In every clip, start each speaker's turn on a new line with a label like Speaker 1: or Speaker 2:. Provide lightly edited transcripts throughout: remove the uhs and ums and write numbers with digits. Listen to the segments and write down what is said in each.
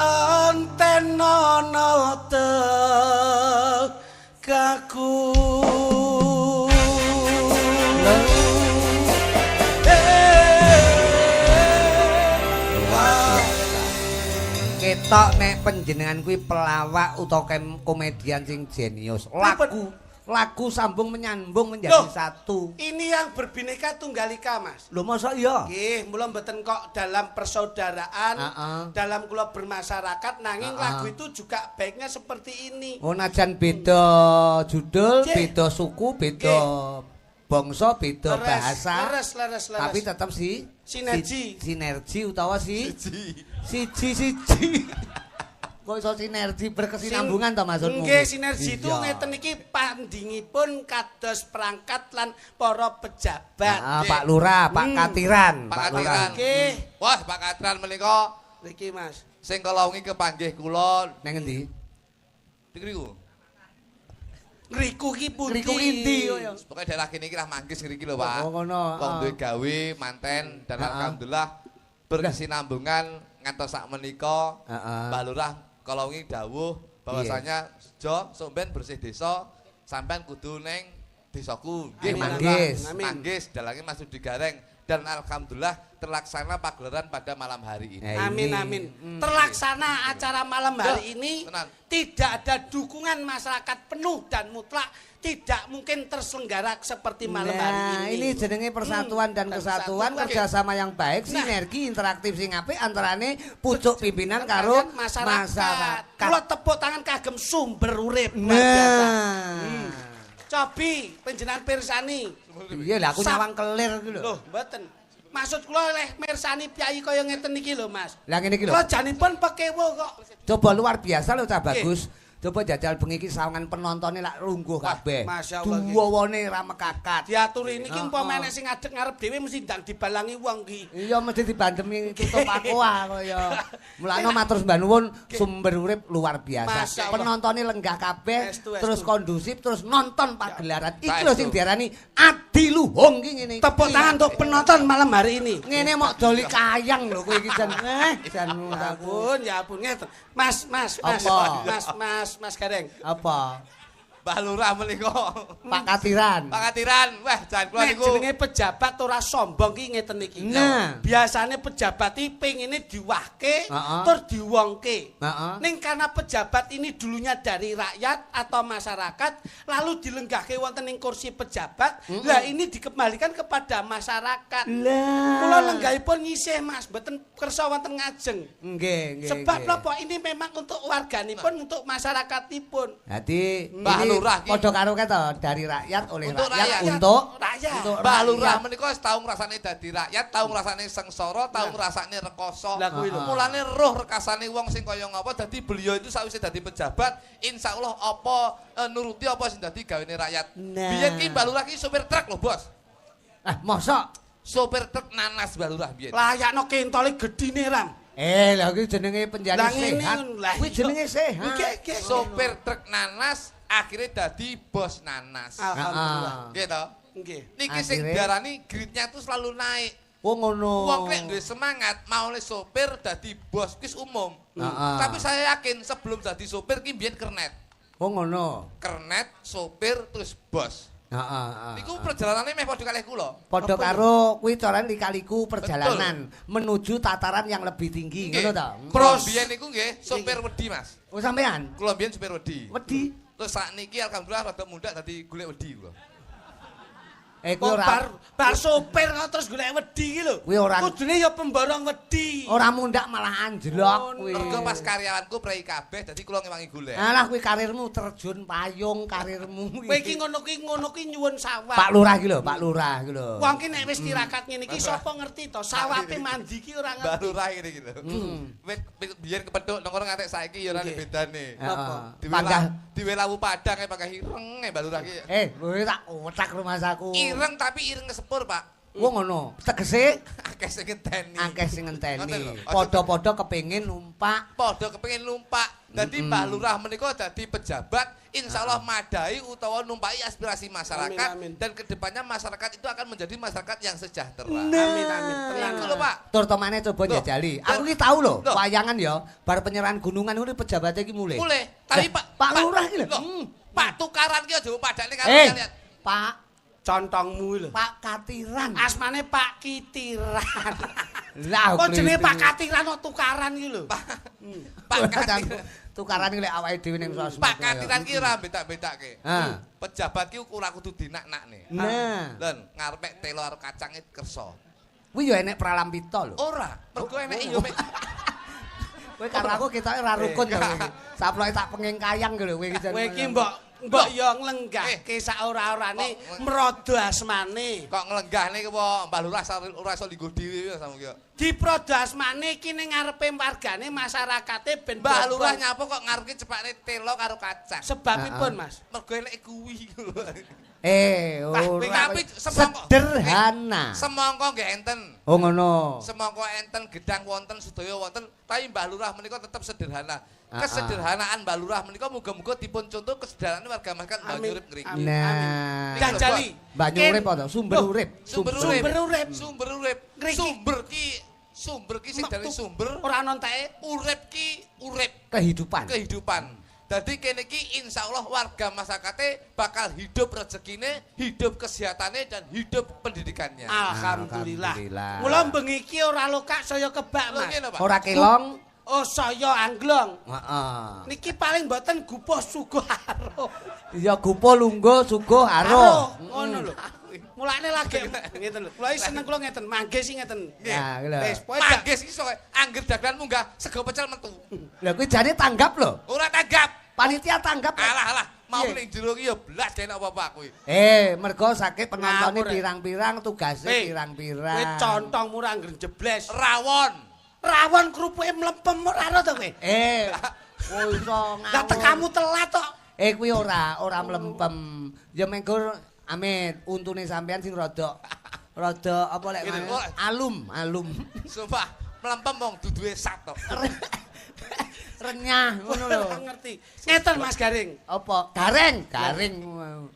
Speaker 1: antenono tekaku
Speaker 2: ketok nek panjenengan kuwi pelawak utawa komedian sing jenius. Lagu sambung menyambung menjadi satu.
Speaker 1: Ini yang berbineka tunggal ika, Mas.
Speaker 2: Lho masa iya?
Speaker 1: Nggih, mula mboten kok dalam persaudaraan, dalam kula bermasyarakat nanging lagu itu juga baiknya seperti ini.
Speaker 2: Oh, najan beda judul, beda suku, beda bangsa, beda bahasa.
Speaker 1: Leres.
Speaker 2: Tapi tetap sinergi utawa siji. Kok iso sinergi berkesinambungan to maksudmu?
Speaker 1: Nggih, sinergi itu ngeten iki pandingipun kados perangkat lan para pejabat.
Speaker 2: Pak Lurah, Pak Katiran,
Speaker 3: Pak Katiran.
Speaker 1: Nggih.
Speaker 3: Wah, Pak Katiran menika
Speaker 1: niki, Mas.
Speaker 3: sing kala wingi kepanggih kula
Speaker 2: nang endi?
Speaker 3: Ngriku.
Speaker 1: Ngriku ki pundi?
Speaker 2: Ngriku endi kaya?
Speaker 3: Pokoke daerah kene iki lah manggis ngriki lho, Pak.
Speaker 2: Oh, ngono.
Speaker 3: Wong duwe gawe manten dan alhamdulillah berkesinambungan ngantos sak menika Mbak Lurah kala wingi dawuh bahwasanya Jo somben bersih desa sampean kudu ning desaku.
Speaker 2: Nggih,
Speaker 3: manggis dalange masuk digareng dan alhamdulillah terlaksana pagelaran pada malam hari ini.
Speaker 1: Amin. Terlaksana acara malam hari ini. Tidak ada dukungan masyarakat penuh dan mutlak. Tidak mungkin terselenggara seperti malam hari ini.
Speaker 2: Ini jenenge persatuan dan kesatuan, kerjasama yang baik, sinergi interaktif sing apik antarane pucuk pimpinan karo masyarakat.
Speaker 1: Kula tepuk tangan kagem sumber urip luar biasa. Cobi panjenengan pirsani.
Speaker 2: Iya lah aku nyawang kelir iki lho.
Speaker 1: Loh, mboten. Maksud kula oleh mirsani piyai kaya ngeten iki lho, Mas.
Speaker 2: Lah ngene iki lho.
Speaker 1: Kula janipun pekewo kok.
Speaker 2: Coba luar biasa lho Cah Bagus. Coba jajal bengi iki sawangan penontonnya lak rungguh kabeh. Duwone ra mekakat.
Speaker 1: Diaturi niki umpama sing ngadeg ngarep dhewe mesti ndang dibalangi wong iki.
Speaker 2: Iya mesti dibandemi tutup aqua kaya. Mulane matur sembah nuwun sumber urip luar biasa. Penontonnya lenggah kabeh, terus kondusif, terus nonton pagelaran. Iki lho sing diarani adiluhung iki ngene iki.
Speaker 1: Tepuk tangan untuk penonton malam hari ini.
Speaker 2: Ngene mok doli kayang lho kowe iki jan.
Speaker 1: Ya ampun ngeten. Mas Gareng.
Speaker 2: Apa?
Speaker 3: Mbah Lurah menika.
Speaker 2: Pak Katiran.
Speaker 3: Wah, jan kula niku.
Speaker 1: Jenenge pejabat ora sombong ki ngeten iki.
Speaker 2: Nah,
Speaker 1: biasane pejabat iki pengine diwahke terus diwongke. Ning karena pejabat ini dulunya dari rakyat atau masyarakat lalu dilenggahke wonten ing kursi pejabat, lah ini dikembalikan kepada masyarakat. Kula lenggahipun nyisih Mas, mboten kersa wonten ngajeng.
Speaker 2: Nggih.
Speaker 1: Sebab napa ini memang untuk warganipun, untuk masyarakatipun.
Speaker 2: Dadi
Speaker 3: Lurah
Speaker 2: padha karo keto dari rakyat oleh
Speaker 3: untuk
Speaker 2: rakyat
Speaker 3: untuk
Speaker 1: rakyat.
Speaker 3: Mbah Lurah menika wis tau ngrasani dadi rakyat, tau ngrasani sengsara, tau ngrasani rekoso. Mulane roh rekasane wong sing kaya ngapa dadi beliau itu sakwise dadi pejabat, insyaallah apa nuruti apa sing dadi gawene rakyat. Biyen ki Mbah Lurah ki sopir truk lho, Bos.
Speaker 2: Mosok
Speaker 3: sopir truk nanas Mbah Lurah biyen.
Speaker 1: Layakno kentole gedine Ram.
Speaker 2: Lha iki jenenge penjara sehat. Kuwi jenenge sehat.
Speaker 3: Sopir truk nanas akhirnya dadi bos nanas.
Speaker 1: Alhamdulillah.
Speaker 3: Nggih to?
Speaker 1: Nggih.
Speaker 3: Niki sing diarani gritnya tuh selalu naik.
Speaker 2: Oh ngono.
Speaker 3: Wong nek duwe semangat mau oleh sopir dadi bos wis umum. Tapi saya yakin sebelum dadi sopir ki mbiyen kernet.
Speaker 2: Oh ngono.
Speaker 3: Kernet, sopir terus bos. Niku perjalanannya meh padha kalih kula.
Speaker 2: Padha karo kuwi carane likaliku perjalanan menuju tataran yang lebih tinggi, ngono ta?
Speaker 3: Kula mbiyen niku nggih sopir wedi, Mas.
Speaker 2: Oh sampean?
Speaker 3: Kula mbiyen sopir wedi.
Speaker 2: Wedi.
Speaker 3: Terus sakniki alhamdulillah rada mundak dadi golek wedi kula.
Speaker 2: Kuwi ora
Speaker 1: bar sopir kok terus golek wedi iki lho.
Speaker 2: Kuwi ora
Speaker 1: kudune ya pemborong wedi.
Speaker 2: Ora mundak malah anjlok kuwi.
Speaker 3: Mergo pas karyawanku prei kabeh dadi kula ngewangi golek.
Speaker 2: Alah kuwi karirmu terjun payung karirmu kuwi.
Speaker 1: Kowe iki ngono ki nyuwun sawah.
Speaker 2: Pak Lurah iki lho, Pak Lurah iki lho.
Speaker 1: Wong ki nek wis tirakat ngene iki sapa ngerti to sawape mandi ki ora ngerti.
Speaker 3: Mbak Lurah ngene iki lho. Biyen kepethuk nang kono ngantek saiki ya ora ana bedane.
Speaker 2: Panggah
Speaker 3: diwelawu padang pakai ireng Mbak Lurah ki.
Speaker 2: Kowe tak otak rumah saku.
Speaker 3: Ireng tapi ireng kesepur, Pak.
Speaker 2: Wong ngono. Tegese
Speaker 3: akeh sing ngenteni.
Speaker 2: Akeh sing ngenteni. Padha-padha kepengin numpak.
Speaker 3: Padha kepengin numpak. Dadi Mbah Lurah menika dadi pejabat insyaallah madai utawa numpaki aspirasi masyarakat dan kedepannya masyarakat itu akan menjadi masyarakat yang sejahtera.
Speaker 1: Amin amin.
Speaker 3: Tenang lho Pak.
Speaker 2: Terutama coba njajali. Aku ki tau lho, wayangan ya bar penyerahan gunungan kuwi pejabatnya ki mulih.
Speaker 3: Mulih. Tapi
Speaker 2: Pak Lurah ki lho.
Speaker 3: Pak tukaran ki aja padane karo
Speaker 2: kalian. Pak
Speaker 1: contongmu lho.
Speaker 2: Pak Katiran.
Speaker 1: Asmane Pak Kitiran.
Speaker 2: Lah
Speaker 1: kok jenenge Pak Katiran kok tukaran ki lho.
Speaker 3: Pak Katiran.
Speaker 2: Tukaran ki lek awake dhewe ning sosmed.
Speaker 3: Pak Katiran ki ora betak-betake.
Speaker 2: Heeh.
Speaker 3: Pejabat ki ora kudu dinak-nakne.
Speaker 2: Nah,
Speaker 3: Lho, ngarepe telo karo kacange kersa.
Speaker 2: kuwi yo enek pralampita lho.
Speaker 3: Ora, mergo enek yo mek.
Speaker 2: Kowe karo aku ketoke ora rukun to kowe. Saploke tak pengingkayang lho kowe iki.
Speaker 1: Kowe iki mbok yo nglenggahke sak ora-orane mrodo asmane.
Speaker 3: Kok nglenggahne apa Mbah Lurah ora iso linggo dhewe ya sampe ki.
Speaker 1: Diprodo asmane iki ning ngarepe wargane masyarakate ben
Speaker 3: Mbah Lurah nyapa kok ngarepe cepakne telo karo kacang.
Speaker 1: Sebabipun Mas,
Speaker 3: mergo enek kuwi.
Speaker 2: Ora.
Speaker 3: Tapi
Speaker 2: sederhana.
Speaker 3: Semangka nggih enten.
Speaker 2: Oh ngono.
Speaker 3: Semangka enten, gedang wonten, sedaya wonten, tapi Mbah Lurah menika tetep sederhana. Kesederhanaan Mbah Lurah menika muga-muga dipun contoh kesederhanaan warga masyarakat Banyurip ngriki.
Speaker 2: Nah,
Speaker 1: Jajali
Speaker 2: Banyurip apa sumber urip.
Speaker 3: Sumber urip. Sumber ki sing dari sumber
Speaker 1: ora ana enteke.
Speaker 3: Urip ki urip. Kehidupan. Dadi kene iki insyaallah warga masyarakate bakal hidup rezekine, hidup kesehatannya dan hidup pendidikannya.
Speaker 1: Alhamdulillah. Mula bengi iki ora lokak saya kebak Mas.
Speaker 2: Ora kelong.
Speaker 1: Oh saya anglong.
Speaker 2: Heeh.
Speaker 1: Niki paling mboten gupuh suguh aro.
Speaker 2: Iya gupuh lungguh suguh aro.
Speaker 1: Ngono lho. Mulane lagi ngeten lho. Kula seneng kula ngeten, manggis sing ngeten.
Speaker 2: Nah,
Speaker 1: wis
Speaker 3: manggis iso angger dagelan munggah sego pecel metu.
Speaker 2: Lah kuwi jane tanggap lho.
Speaker 3: Ora tanggap.
Speaker 2: Panitia tanggap.
Speaker 3: Alah, mau ning jero ki ya blas dene apa-apa kuwi.
Speaker 2: Mergo sakit penontonnya pirang-pirang, tugasnya pirang-pirang.
Speaker 1: Kowe contongmu ora ngrejebles.
Speaker 3: Rawon
Speaker 1: krupuke mlempem ora ora to kowe.
Speaker 2: Oh iso ngawur.
Speaker 1: Lah tekamu telat tok.
Speaker 2: Kuwi ora mlempem. Ya mengko amit untune sampean sing rada apa lek alum.
Speaker 3: Sumpah, mlempem wong duduhe sat tok.
Speaker 2: Renyah ngono lho.
Speaker 1: Ngerti. Ngeten Mas Garing.
Speaker 2: Apa? Garing.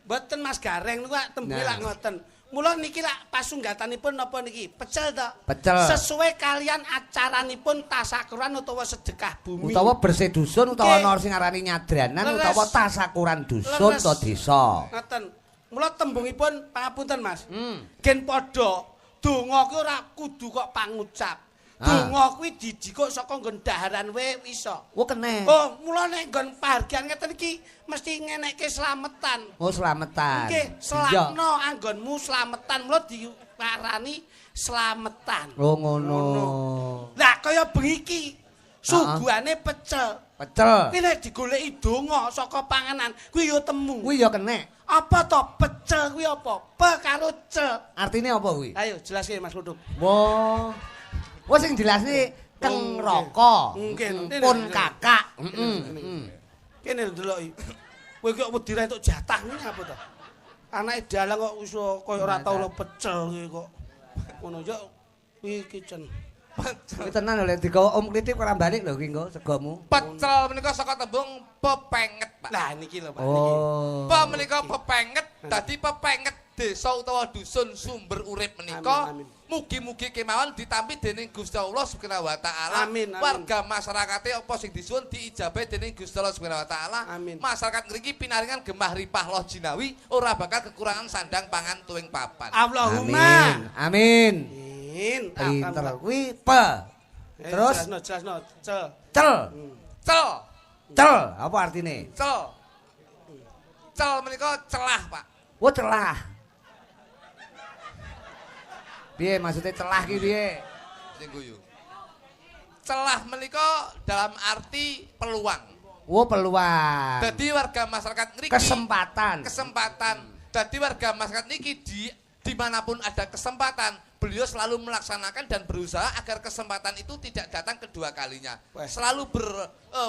Speaker 1: Mboten Mas Garing niku tembung lak ngoten. Mula niki lak pasunggatanipun napa niki? Pecel to?
Speaker 2: Pecel.
Speaker 1: Sesuai kalian acaranipun tasakuran utawa sedekah bumi.
Speaker 2: Utawa bersih dusun utawa ana sing ngarani nyadranan utawa tasakuran dusun to desa.
Speaker 1: Ngoten. Mula tembungipun pangapunten Mas. Gen padha donga kuwi ora kudu kok pangucap. Donga kuwi dijikuk saka nggon daharan wae iso.
Speaker 2: Oh kene.
Speaker 1: Oh, mula nek nggon pahargyan ngeten iki mesti ngenekke slametan.
Speaker 2: Oh, slametan.
Speaker 1: Nggih, selakno anggonmu slametan. Mula diarani slametan.
Speaker 2: Oh, ngono.
Speaker 1: Lah kaya bengi iki suguhane pecel. Kuwi nek digoleki donga saka panganan, kuwi ya temu.
Speaker 2: Kuwi ya kene.
Speaker 1: Apa to pecel kuwi apa? Pe karo cel.
Speaker 2: Artine apa kuwi?
Speaker 1: Ayo jelaske Mas Kudung.
Speaker 2: Wah. Wes sing jelasne Keng Raka. Pun kakak.
Speaker 1: Kene ndeloki. Kowe kok wedi ra entuk jatah kuwi apa to? Anake dalang kok iso kaya ora tau lo pecel kuwi kok. Ngono yo kuwi kitchen.
Speaker 2: Kuwi tenan lho digawa Om Kritik ora balik lho ki engko segomu.
Speaker 3: Pecel menika saka tembung pepenget, Pak.
Speaker 1: Lah niki lho, Pak.
Speaker 2: Oh.
Speaker 3: Pe menika pepenget, dadi pepenget desa utawa dusun sumber urip menika. Mugi-mugi kemawon ditampi dening Gusti Allah Subhanahu wa taala. Warga masyarakate apa sing disuwun diijabahi dening Gusti Allah Subhanahu wa taala. Masyarakat ngriki pinaringan gemah ripah loh jinawi ora bakal kekurangan sandang pangan tuwing papan.
Speaker 1: Allahumma.
Speaker 2: Amin.
Speaker 1: Pinter
Speaker 2: kuwi pe. Terus
Speaker 1: jelasno cel.
Speaker 2: Cel. Apa artine?
Speaker 3: Cel menika celah, Pak.
Speaker 2: Oh, celah. Piye maksudnya celah ki piye?
Speaker 3: Sing guyu. Celah menika dalam arti peluang.
Speaker 2: Oh, peluang.
Speaker 3: Dadi warga masyarakat ngriki
Speaker 2: kesempatan.
Speaker 3: Dadi warga masyarakat niki dimanapun ada kesempatan, beliau selalu melaksanakan dan berusaha agar kesempatan itu tidak datang kedua kalinya. Selalu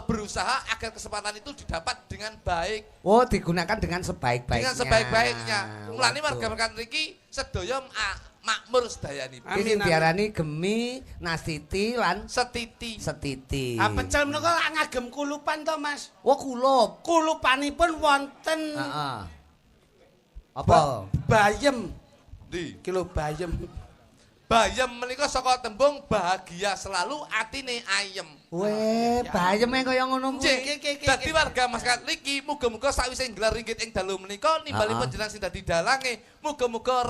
Speaker 3: berusaha agar kesempatan itu didapat dengan baik.
Speaker 2: Oh, digunakan dengan sebaik-baiknya.
Speaker 3: Mulane warga masyarakat niki sedaya makmur sedayanipun.
Speaker 2: Iki sing diarani gemi, nastiti lan
Speaker 3: setiti.
Speaker 2: Setiti.
Speaker 1: Ah pecel menika ngagem kulupan to, Mas?
Speaker 2: Oh, kulup.
Speaker 1: Kulupanipun wonten
Speaker 2: Heeh. Apa?
Speaker 1: Bayem.
Speaker 3: Ndi?
Speaker 1: Kilo bayem.
Speaker 3: Bayem menika saka tembung bahagia selalu atine ayem.
Speaker 2: Weh, bayeme kaya ngono kuwi.
Speaker 3: Dadi warga masyarakat niki muga-muga sakwise nggelar ringgit ing dalu menika nimbali panjenengan sing dadi dalange muga-muga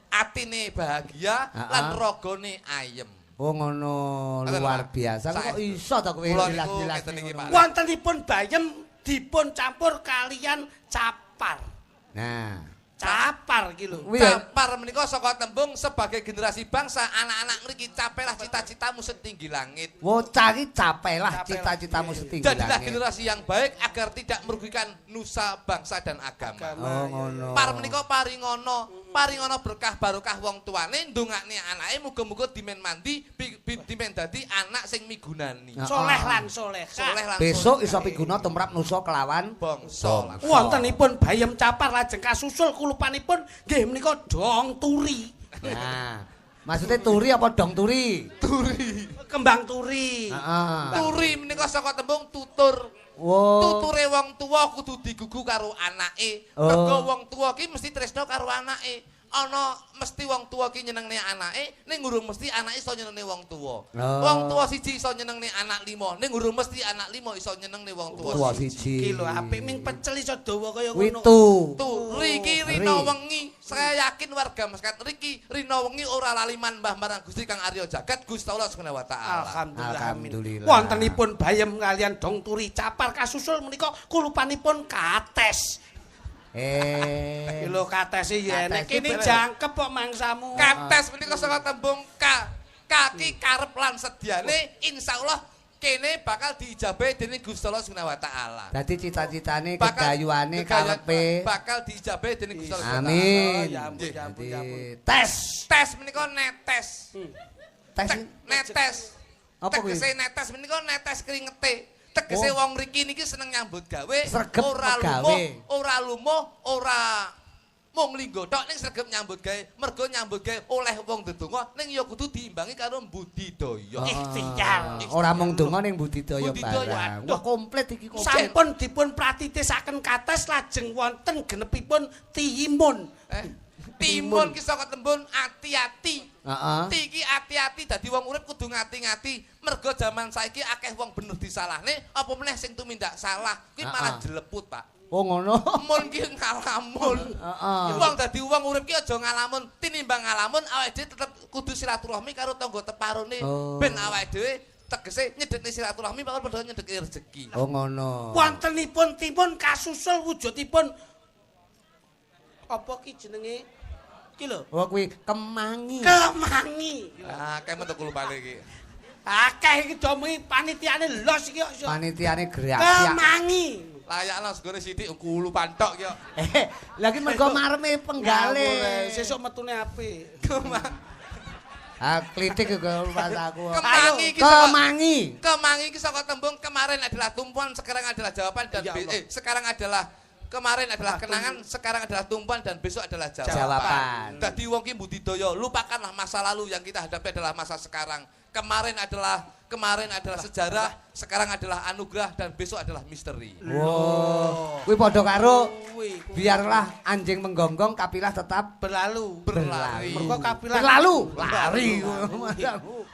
Speaker 3: atine bahagia lan ragane ayem.
Speaker 2: Oh ngono, luar biasa. Kok iso to kowe jelas-jelas niki, Pak.
Speaker 1: Wontenipun bayem dipun campur kalian capar.
Speaker 2: Nah,
Speaker 1: capar iki lho.
Speaker 3: Capar menika saka tembung sebagai generasi bangsa anak-anak mriki capailah cita-citamu setinggi langit.
Speaker 2: Wocah iki capailah cita-citamu setinggi langit.
Speaker 3: Jadilah generasi yang baik agar tidak merugikan nusa bangsa dan agama.
Speaker 2: Oh ngono.
Speaker 3: Par menika paringono berkah barokah wong tuane ndongakne anake muga-muga dimen mandi dimen dadi anak sing migunani.
Speaker 1: Soleh lan soleh.
Speaker 2: Besok iso piguna tumrap nusa kelawan
Speaker 3: bangsa.
Speaker 1: Wontenipun bayem capar lajeng kasusul kulupanipun nggih menika dong turi.
Speaker 2: Nah, maksudnya turi apa dong turi?
Speaker 3: Turi.
Speaker 1: Kembang turi.
Speaker 3: Turi menika saka tembung tutur. Tuture wong tuwa kudu digugu karo anake. Mergo wong tuwa ki mesti tresno karo anake. Ana mesti wong tuwa ki nyenengne anake, ning urung mesti anake iso nyenengne wong tuwa. Wong tuwa siji iso nyenengne anak lima, ning urung mesti anak lima iso nyenengne wong tuwa
Speaker 2: siji.
Speaker 1: Iki lho apik ming pecel iso dawa kaya ngono.
Speaker 2: Tuh,
Speaker 3: riki rina wengi, saya yakin warga masyarakat riki rina wengi ora lali manembah marang Gusti Kang Arya Jagat Gusti Allah Subhanahu wa taala.
Speaker 1: Alhamdulillah. Wontenipun bayem kalian dong turi capar kasusul menika kulupanipun kates.
Speaker 2: Lho
Speaker 1: kates ya nek kene jangkep kok mangsamu.
Speaker 3: Kates menika saka tembung kaki karep lan sediane insyaallah kene bakal diijabahi dening Gusti Allah Subhanahu wa taala.
Speaker 2: Dadi cita-citane kedayuane karepe
Speaker 3: bakal diijabahi dening Gusti Allah.
Speaker 2: Amin.
Speaker 1: Ya ampun.
Speaker 3: Tes menika netes. Netes.
Speaker 2: Apa kuwi?
Speaker 3: Tegese netes menika netes kringete. Tegese wong mriki niki seneng nyambut gawe, ora lumuh, ora mung linggo tok ning sregep nyambut gawe. Mergo nyambut gawe oleh wong ndedonga ning ya kudu diimbangi karo budidaya.
Speaker 1: Ikhtiar.
Speaker 2: Ora mung donga ning budidaya barang. Wah komplit iki kok.
Speaker 1: Sampun dipun pratitisaken kates lajeng wonten genepipun timun.
Speaker 3: Timun ki saka tembung ati-ati.
Speaker 2: Heeh.
Speaker 3: Iki ati-ati dadi wong urip kudu ngati-ngati. Mergo jaman saiki akeh wong bener disalahne, apa meneh sing tumindak salah kuwi malah jeleput, Pak.
Speaker 2: Oh ngono.
Speaker 3: Mun ki ngalamun.
Speaker 2: Heeh.
Speaker 3: Wong dadi wong urip ki aja ngalamun, tinimbang ngalamun awake dhewe tetep kudu silaturahmi karo tangga teparone ben awake dhewe tegese nyedhekne silaturahmi bakal padha nyedheki rezeki.
Speaker 2: Oh ngono.
Speaker 1: Wontenipun timun kasusul wujudipun apa ki jenenge? Iki lho.
Speaker 2: Oh kuwi kemangi.
Speaker 1: Kemangi.
Speaker 3: Ah, akeh metu kulupane iki.
Speaker 1: Akeh iki domengi panitiane los iki kok.
Speaker 2: Panitiane gerak.
Speaker 1: Kemangi.
Speaker 3: Layakno segone sithik kulupan tok yo.
Speaker 2: Lagi mergo mareme penggale.
Speaker 1: Sesuk metune apik.
Speaker 2: Klitik kok aku.
Speaker 3: Kemangi iki saka tembung kemarin adalah tumpuan, sekarang adalah jawaban dan sekarang adalah kemarin adalah kenangan, sekarang adalah tumpuan dan besok adalah jawaban. Dadi wong ki budidaya, lupakanlah masa lalu, yang kita hadapi adalah masa sekarang. Kemarin adalah sejarah, sekarang adalah anugerah dan besok adalah misteri.
Speaker 2: Wow. Kuwi padha karo biarlah anjing menggonggong kapilah tetap
Speaker 1: berlalu.
Speaker 2: Mergo
Speaker 1: kapilah
Speaker 2: berlalu lari.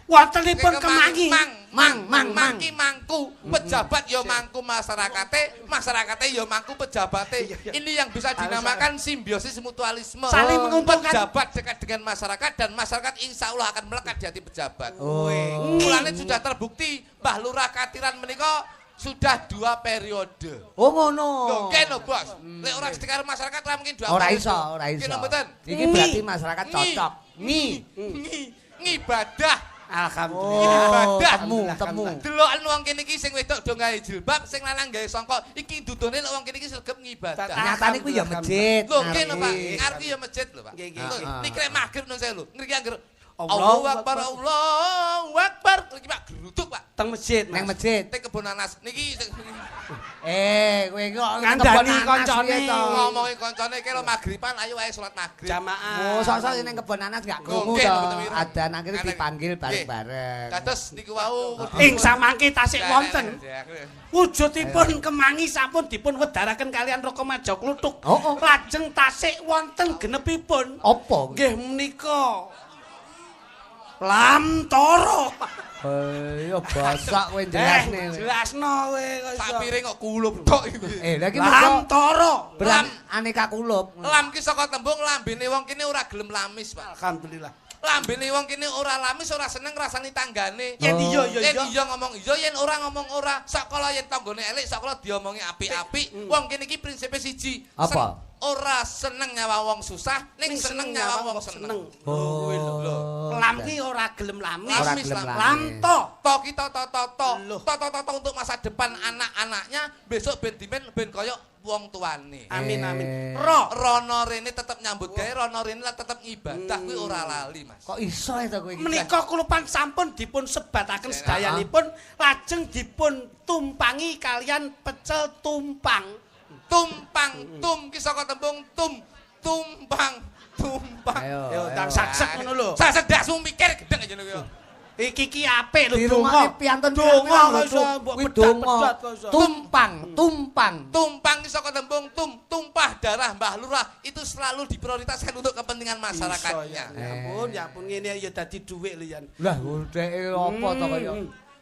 Speaker 1: Wontenipun kemangi.
Speaker 3: Mangku pejabat ya mangku masyarakate ya mangku pejabate. Ini yang bisa dinamakan simbiosis mutualisme.
Speaker 1: Saling menguntungkan.
Speaker 3: Pejabat dekat dengan masyarakat dan masyarakat insya Allah akan melekat di hati pejabat. Mulane sudah terbukti Mbah Lurah Katiran menika sudah 2 periode.
Speaker 2: Oh ngono.
Speaker 3: Oke no bos. Lek ora sedekar masyarakat ora mungkin 2 periode.
Speaker 2: Ora iso. Iki berarti masyarakat cocok.
Speaker 3: Ngibadah.
Speaker 2: Alhamdulillah. Temu.
Speaker 3: Deloken wong kene iki sing wedok do gawe jilbab, sing lanang gawe songkok. Iki dudune lek wong kene iki sregep ngibadah.
Speaker 2: Nyatane kuwi ya masjid.
Speaker 3: Lho kene Pak, ngarep ya masjid lho Pak. Niki rek magrib nang saya lho. Ngriki anggere Allahu Akbar, Allahu Akbar. Iki Pak geruduk, Pak.
Speaker 1: Teng masjid.
Speaker 2: Nang masjid.
Speaker 3: Teng kebon nanas. Niki
Speaker 2: kowe iki kok
Speaker 1: ngandani kancane.
Speaker 3: Ngomongi kancane iki lho magriban ayo wae salat magrib.
Speaker 1: Jamaah.
Speaker 2: Oh, sok-sok ning kebon nanas gak krungu to. Adzan akhire dipanggil bareng-bareng.
Speaker 3: Kados niku wau
Speaker 1: ing samangke tasik wonten. Wujudipun kemangi sampun dipun wedharaken kalian Raka Maja Kluthuk. Lajeng tasik wonten genepipun.
Speaker 2: Apa?
Speaker 1: Nggih menika Lamtoro.
Speaker 2: Ya basak kowe jelasne.
Speaker 1: Jelasno kowe kok iso.
Speaker 3: Sak piring kok kulup tok iki.
Speaker 2: Lha iki
Speaker 1: Lamtoro.
Speaker 2: Lam aneka kulup.
Speaker 3: Lam ki saka tembung lambene wong kene ora gelem lamis, Pak.
Speaker 1: Alhamdulillah.
Speaker 3: Lambene wong kene ora lamis, ora seneng ngrasani tanggane.
Speaker 1: Yen iya
Speaker 3: yen iya ngomong iya, yen ora ngomong ora. Sakala yen tanggane elek, sakala diomongi apik-apik. Wong kene iki prinsipe siji.
Speaker 2: Apa?
Speaker 3: Ora seneng nyawa wong susah, ning seneng nyawa wong seneng.
Speaker 2: Oh,
Speaker 3: lho.
Speaker 1: Lam ki ora gelem lamis.
Speaker 2: Ora gelem
Speaker 1: Lamto.
Speaker 3: To kita to untuk masa depan anak-anaknya, besok ben dimen ben kaya wong tuane.
Speaker 1: Amin amin.
Speaker 3: Rono rene tetep nyambut gawe, rono rene tetep ibadah kuwi ora lali, Mas.
Speaker 2: Kok iso to kowe iki?
Speaker 1: Menika kulupan sampun dipun sebataken sedayanipun lajeng dipun tumpangi kalian pecel tumpang.
Speaker 3: Tum ki saka tembung tumpang.
Speaker 2: Ayo,
Speaker 1: tak saksek ngono lho.
Speaker 3: Sasedasmu mikir gedeng aja niku.
Speaker 1: Iki ki apik lho
Speaker 2: Di rumah piantun
Speaker 1: donga
Speaker 2: lho donga. Tumpang.
Speaker 3: Tumpang ki saka tembung tumpah darah Mbah Lurah itu selalu diprioritaskan untuk kepentingan masyarakatnya.
Speaker 1: Ya ampun ngene ya dadi dhuwit lho Yan.
Speaker 2: Lah dheke apa to kaya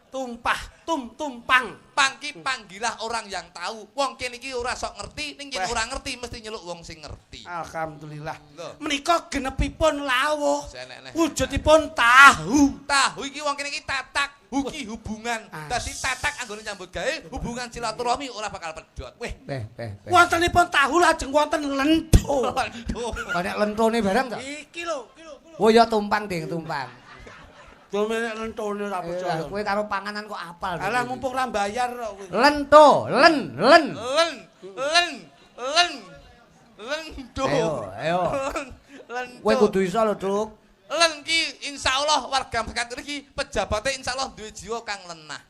Speaker 1: tumpang.
Speaker 3: Pangki panggilah orang yang tahu. Wong kene iki ora sok ngerti, ning yen ora ngerti mesti nyeluk wong sing ngerti.
Speaker 1: Alhamdulillah. Menika genepipun lawuh. Wujudipun tahu.
Speaker 3: Tahu iki wong kene iki tatak, huki hubungan. Dadi tatak anggone nyambut gawe, hubungan silaturahmi ora bakal pedhot. Weh.
Speaker 1: Wontenipun tahu lajeng wonten lento.
Speaker 2: Kok nek lentone barang to?
Speaker 1: Iki lho.
Speaker 2: Oh ya tumpang, Ding, tumpang.
Speaker 1: Domenek lentone ora percaya.
Speaker 2: Kowe karo panganan kok apal.
Speaker 1: Alah mumpung ra bayar kok kowe.
Speaker 2: Lento. Ayo. Kowe kudu iso lho, Truk.
Speaker 3: Len ki insyaallah warga masyarakat iki pejabate insyaallah duwe jiwa kang lenah.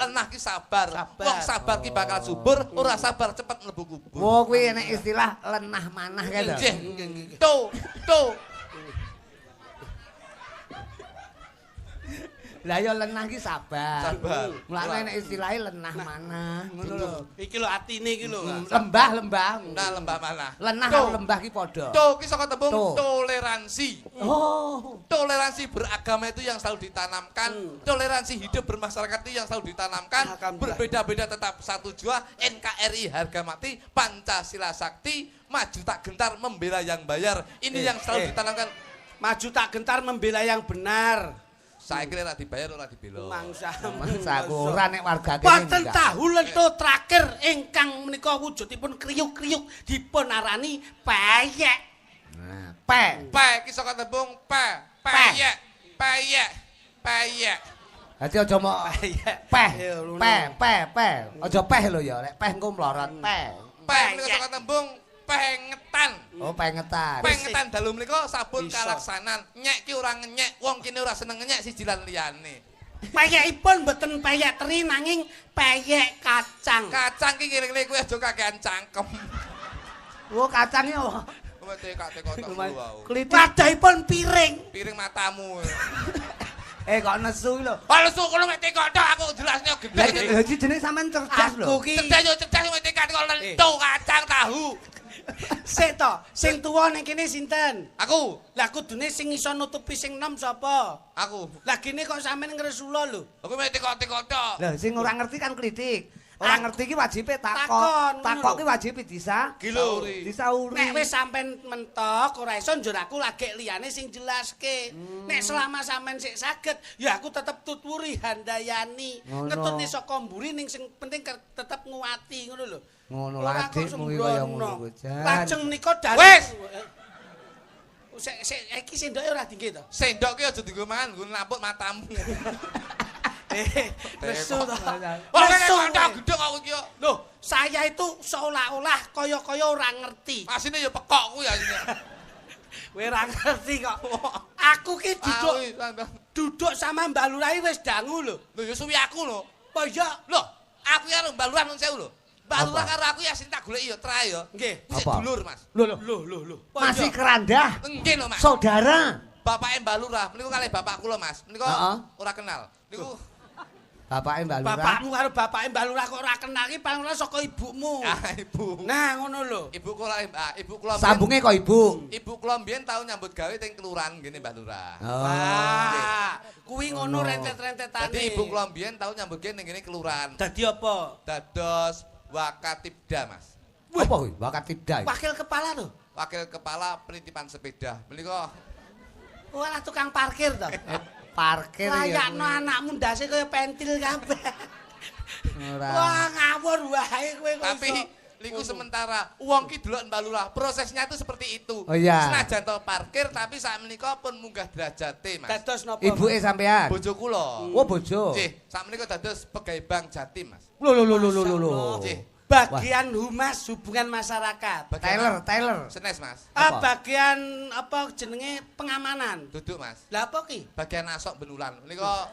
Speaker 3: Lenah ki sabar. Wong sabar ki bakal subur, ora sabar cepet mlebu kubur.
Speaker 2: Kuwi enek istilah lenah manah kae to.
Speaker 3: Nggih. Tuh.
Speaker 2: Lah ya lenah ki sabar. Mulane
Speaker 3: nek
Speaker 2: istilahe lenah manah ngono lho.
Speaker 1: Iki lho atine iki lho.
Speaker 2: Lembah.
Speaker 3: Nah, lembah manah.
Speaker 2: Lenah karo lembah ki padha.
Speaker 3: Tuh ki saka tembung toleransi.
Speaker 2: Oh.
Speaker 3: Toleransi beragama itu yang selalu ditanamkan. Toleransi hidup bermasyarakat itu yang selalu ditanamkan. Berbeda-beda tetap satu jua. NKRI harga mati, Pancasila sakti, maju tak gentar membela yang bayar. Ini yang selalu ditanamkan.
Speaker 1: Maju tak gentar membela yang benar.
Speaker 3: Saiki ora dibayar ora dibela.
Speaker 2: Mangsa ora nek warga kene.
Speaker 1: Wonten tahu lento terakhir ingkang menika wujudipun kriuk-kriuk dipun arani peyek.
Speaker 2: Nah,
Speaker 3: ki saka tembung peyek.
Speaker 2: Dadi aja mok peh. Aja peh lho ya, nek peh engko mlorot peh.
Speaker 3: Ki saka tembung pengetan.
Speaker 2: Oh, pengetan.
Speaker 3: Pengetan dalu menika sabun kalaksanan. Nyek ki ora ngenyek, wong kene ora seneng ngenyek siji lan liyane.
Speaker 1: Peyekipun mboten peyek teri nanging peyek kacang.
Speaker 3: Kacang ki ngiring-ngiring kuwi aja kakean cangkem.
Speaker 2: Oh, kacange apa?
Speaker 3: Teka-teka tok wau.
Speaker 1: Wadahipun piring.
Speaker 3: Piring matamu.
Speaker 2: Kok nesu lho.
Speaker 3: Kok nesu kono mek teka tok aku jelasnya gede.
Speaker 2: Lah iki jenenge sampean cerdas lho.
Speaker 1: Aku ki
Speaker 3: cerdas mek teka kok lento kacang tahu.
Speaker 1: Sik to, sing tuwa ning kene sinten?
Speaker 3: Aku.
Speaker 1: Lah kudune sing iso nutupi sing enom sapa?
Speaker 3: Aku.
Speaker 1: Lah gene kok sampean ngresula lho.
Speaker 3: Aku mek teka-teka tok.
Speaker 2: Lah sing ora ngerti kan kritik. Ora ngerti ki wajibe takok. Takok ki wajibe disauri.
Speaker 1: Nek wis sampean mentok ora iso njur aku lagi liyane sing jelaske. Nek selama sampean sik saged, ya aku tetep tuturi handayani. Ngetutne saka mburi ning sing penting tetep nguwati ngono lho.
Speaker 2: Ngono lho adikmu iki kaya ngono kuwi.
Speaker 1: Lajeng menika dalem.
Speaker 3: Wis.
Speaker 1: Sik iki sendoke ora dingge to.
Speaker 3: Sendok ki aja dienggo mangan, nggo nampuk matamu.
Speaker 1: Lesu to.
Speaker 3: Lesu gedhe kok iki.
Speaker 1: Loh, saya itu seolah-olah kaya-kaya ora ngerti.
Speaker 3: Asine ya pekok kuwi asine.
Speaker 1: Kowe ora ngerti kok. Aku ki duduk sama Mbak Lurah wis dangu lho.
Speaker 3: Lho ya suwi aku lho.
Speaker 1: Apa iya?
Speaker 3: Lho, aku karo Mbak Lurah nun sewu lho. Mbak Lurah karo aku ya sing tak goleki ya trae ya.
Speaker 1: Nggih.
Speaker 3: Sik dulur, Mas.
Speaker 1: Lho.
Speaker 2: Masih kerandah.
Speaker 3: Nggih lho, Mas.
Speaker 2: Saudara.
Speaker 3: Bapake Mbak Lurah, menika kalih bapak kula, Mas. Menika ora kenal. Niku
Speaker 2: bapake Mbak Lurah.
Speaker 1: Bapakmu karo bapake Mbak Lurah kok ora kenal iki paling ora saka ibumu.
Speaker 3: Ah, ibu.
Speaker 1: Nah, ngono lho.
Speaker 3: Ibu kula
Speaker 2: sambunge kok ibu.
Speaker 3: Ibu kula mbiyen tau nyambut gawe teng kelurahan ngene Mbak Lurah.
Speaker 1: Wah, kuwi ngono rentet-rentetane.
Speaker 3: Dadi ibu kula mbiyen tau nyambut gawe ning ngene kelurahan.
Speaker 1: Dadi apa?
Speaker 3: Dados Wakatibda, Mas.
Speaker 2: Apa kuwi? Wakatibda.
Speaker 1: Wakil kepala lho.
Speaker 3: Wakil kepala penitipan sepeda. Menika
Speaker 1: Walah tukang parkir to.
Speaker 2: Parkir ya.
Speaker 1: Layakno anakmu ndase kaya pentil kabeh.
Speaker 2: Ora.
Speaker 1: Wah, ngawur wae kowe kok.
Speaker 3: tapi liku sementara wong ki delok Mbak Lurah, prosesnya itu seperti itu.
Speaker 2: Oh iya.
Speaker 3: Senajan to parkir tapi sak menika pun munggah derajate, Mas.
Speaker 1: Dados napa?
Speaker 2: Ibuke sampean.
Speaker 3: Bojo kula.
Speaker 2: Oh, bojo.
Speaker 3: Nggih, sak menika dados pegawai Bank Jatim, Mas.
Speaker 2: Lho.
Speaker 1: Bagian humas hubungan masyarakat.
Speaker 2: Tyler.
Speaker 3: Senes, Mas.
Speaker 1: Bagian apa jenenge pengamanan.
Speaker 3: Duduk, Mas.
Speaker 1: Lah apa ki?
Speaker 3: Bagian asok benulan. Menika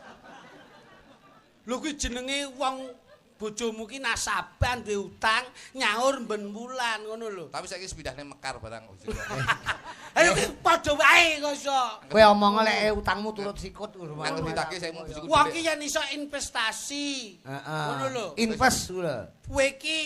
Speaker 1: Lho kuwi jenenge wong bojomu ki nasabah duwe utang nyaur ben wulan ngono lho.
Speaker 3: tapi saiki sepindahne Mekar barang.
Speaker 1: Ayo padha wae kok iso.
Speaker 2: Kowe omong lek utangmu turut sikut ngono.
Speaker 3: Nang ditake saya mau bojoku.
Speaker 1: Wong ki yen iso investasi. Ngono lho.
Speaker 2: Invest lho.
Speaker 1: Kowe ki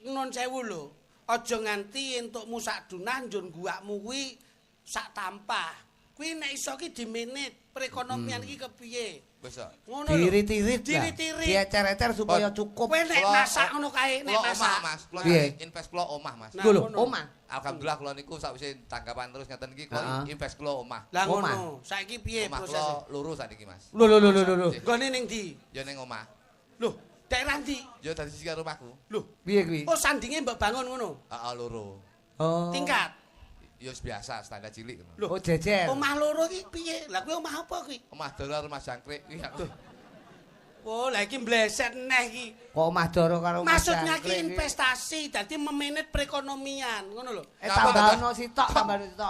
Speaker 1: nun sewu lho. Aja nganti entukmu sak dunah njur guwakmu kuwi sak tampah. Kuwi nek iso ki dimenit perekonomian iki kepiye?
Speaker 3: Wis.
Speaker 1: Ngono lho.
Speaker 2: Diri-tirit.
Speaker 1: Diri-tirit.
Speaker 2: Diecer-ecer supaya cukup.
Speaker 1: Kowe nek masak ngono kae nek masak.
Speaker 3: Omah, Mas. Kula invest kula omah, Mas.
Speaker 2: Lho, omah.
Speaker 3: Alhamdulillah kula niku sakwise tanggapan terus ngeten iki kula invest kula omah.
Speaker 1: Lah ngono. Saiki piye
Speaker 3: Omah
Speaker 1: prosesnya?
Speaker 3: kula loro sakniki, Mas.
Speaker 2: Lho.
Speaker 1: Gone ning ndi?
Speaker 3: Ya ning omah.
Speaker 1: Lho, daerah ndi?
Speaker 3: Ya dadi sisi karo omahku.
Speaker 1: Lho,
Speaker 2: Piye kuwi?
Speaker 1: oh sandinge mbok bangun ngono.
Speaker 3: Heeh, loro.
Speaker 2: Oh.
Speaker 1: Tingkat.
Speaker 3: Ya biasa standar cilik ngono.
Speaker 1: Lho,
Speaker 2: Oh, jejer.
Speaker 1: omah loro ki piye? Lah kuwi omah apa kuwi?
Speaker 3: Omah dolar, omah jangkrik kuwi.
Speaker 1: Oh, lah iki mbleset neh iki.
Speaker 2: Kok omah doro karo omah
Speaker 1: Maksudnya ki
Speaker 2: jangkrik
Speaker 1: investasi, dadi memanage perekonomian, ngono lho.
Speaker 2: Tambahno sitok.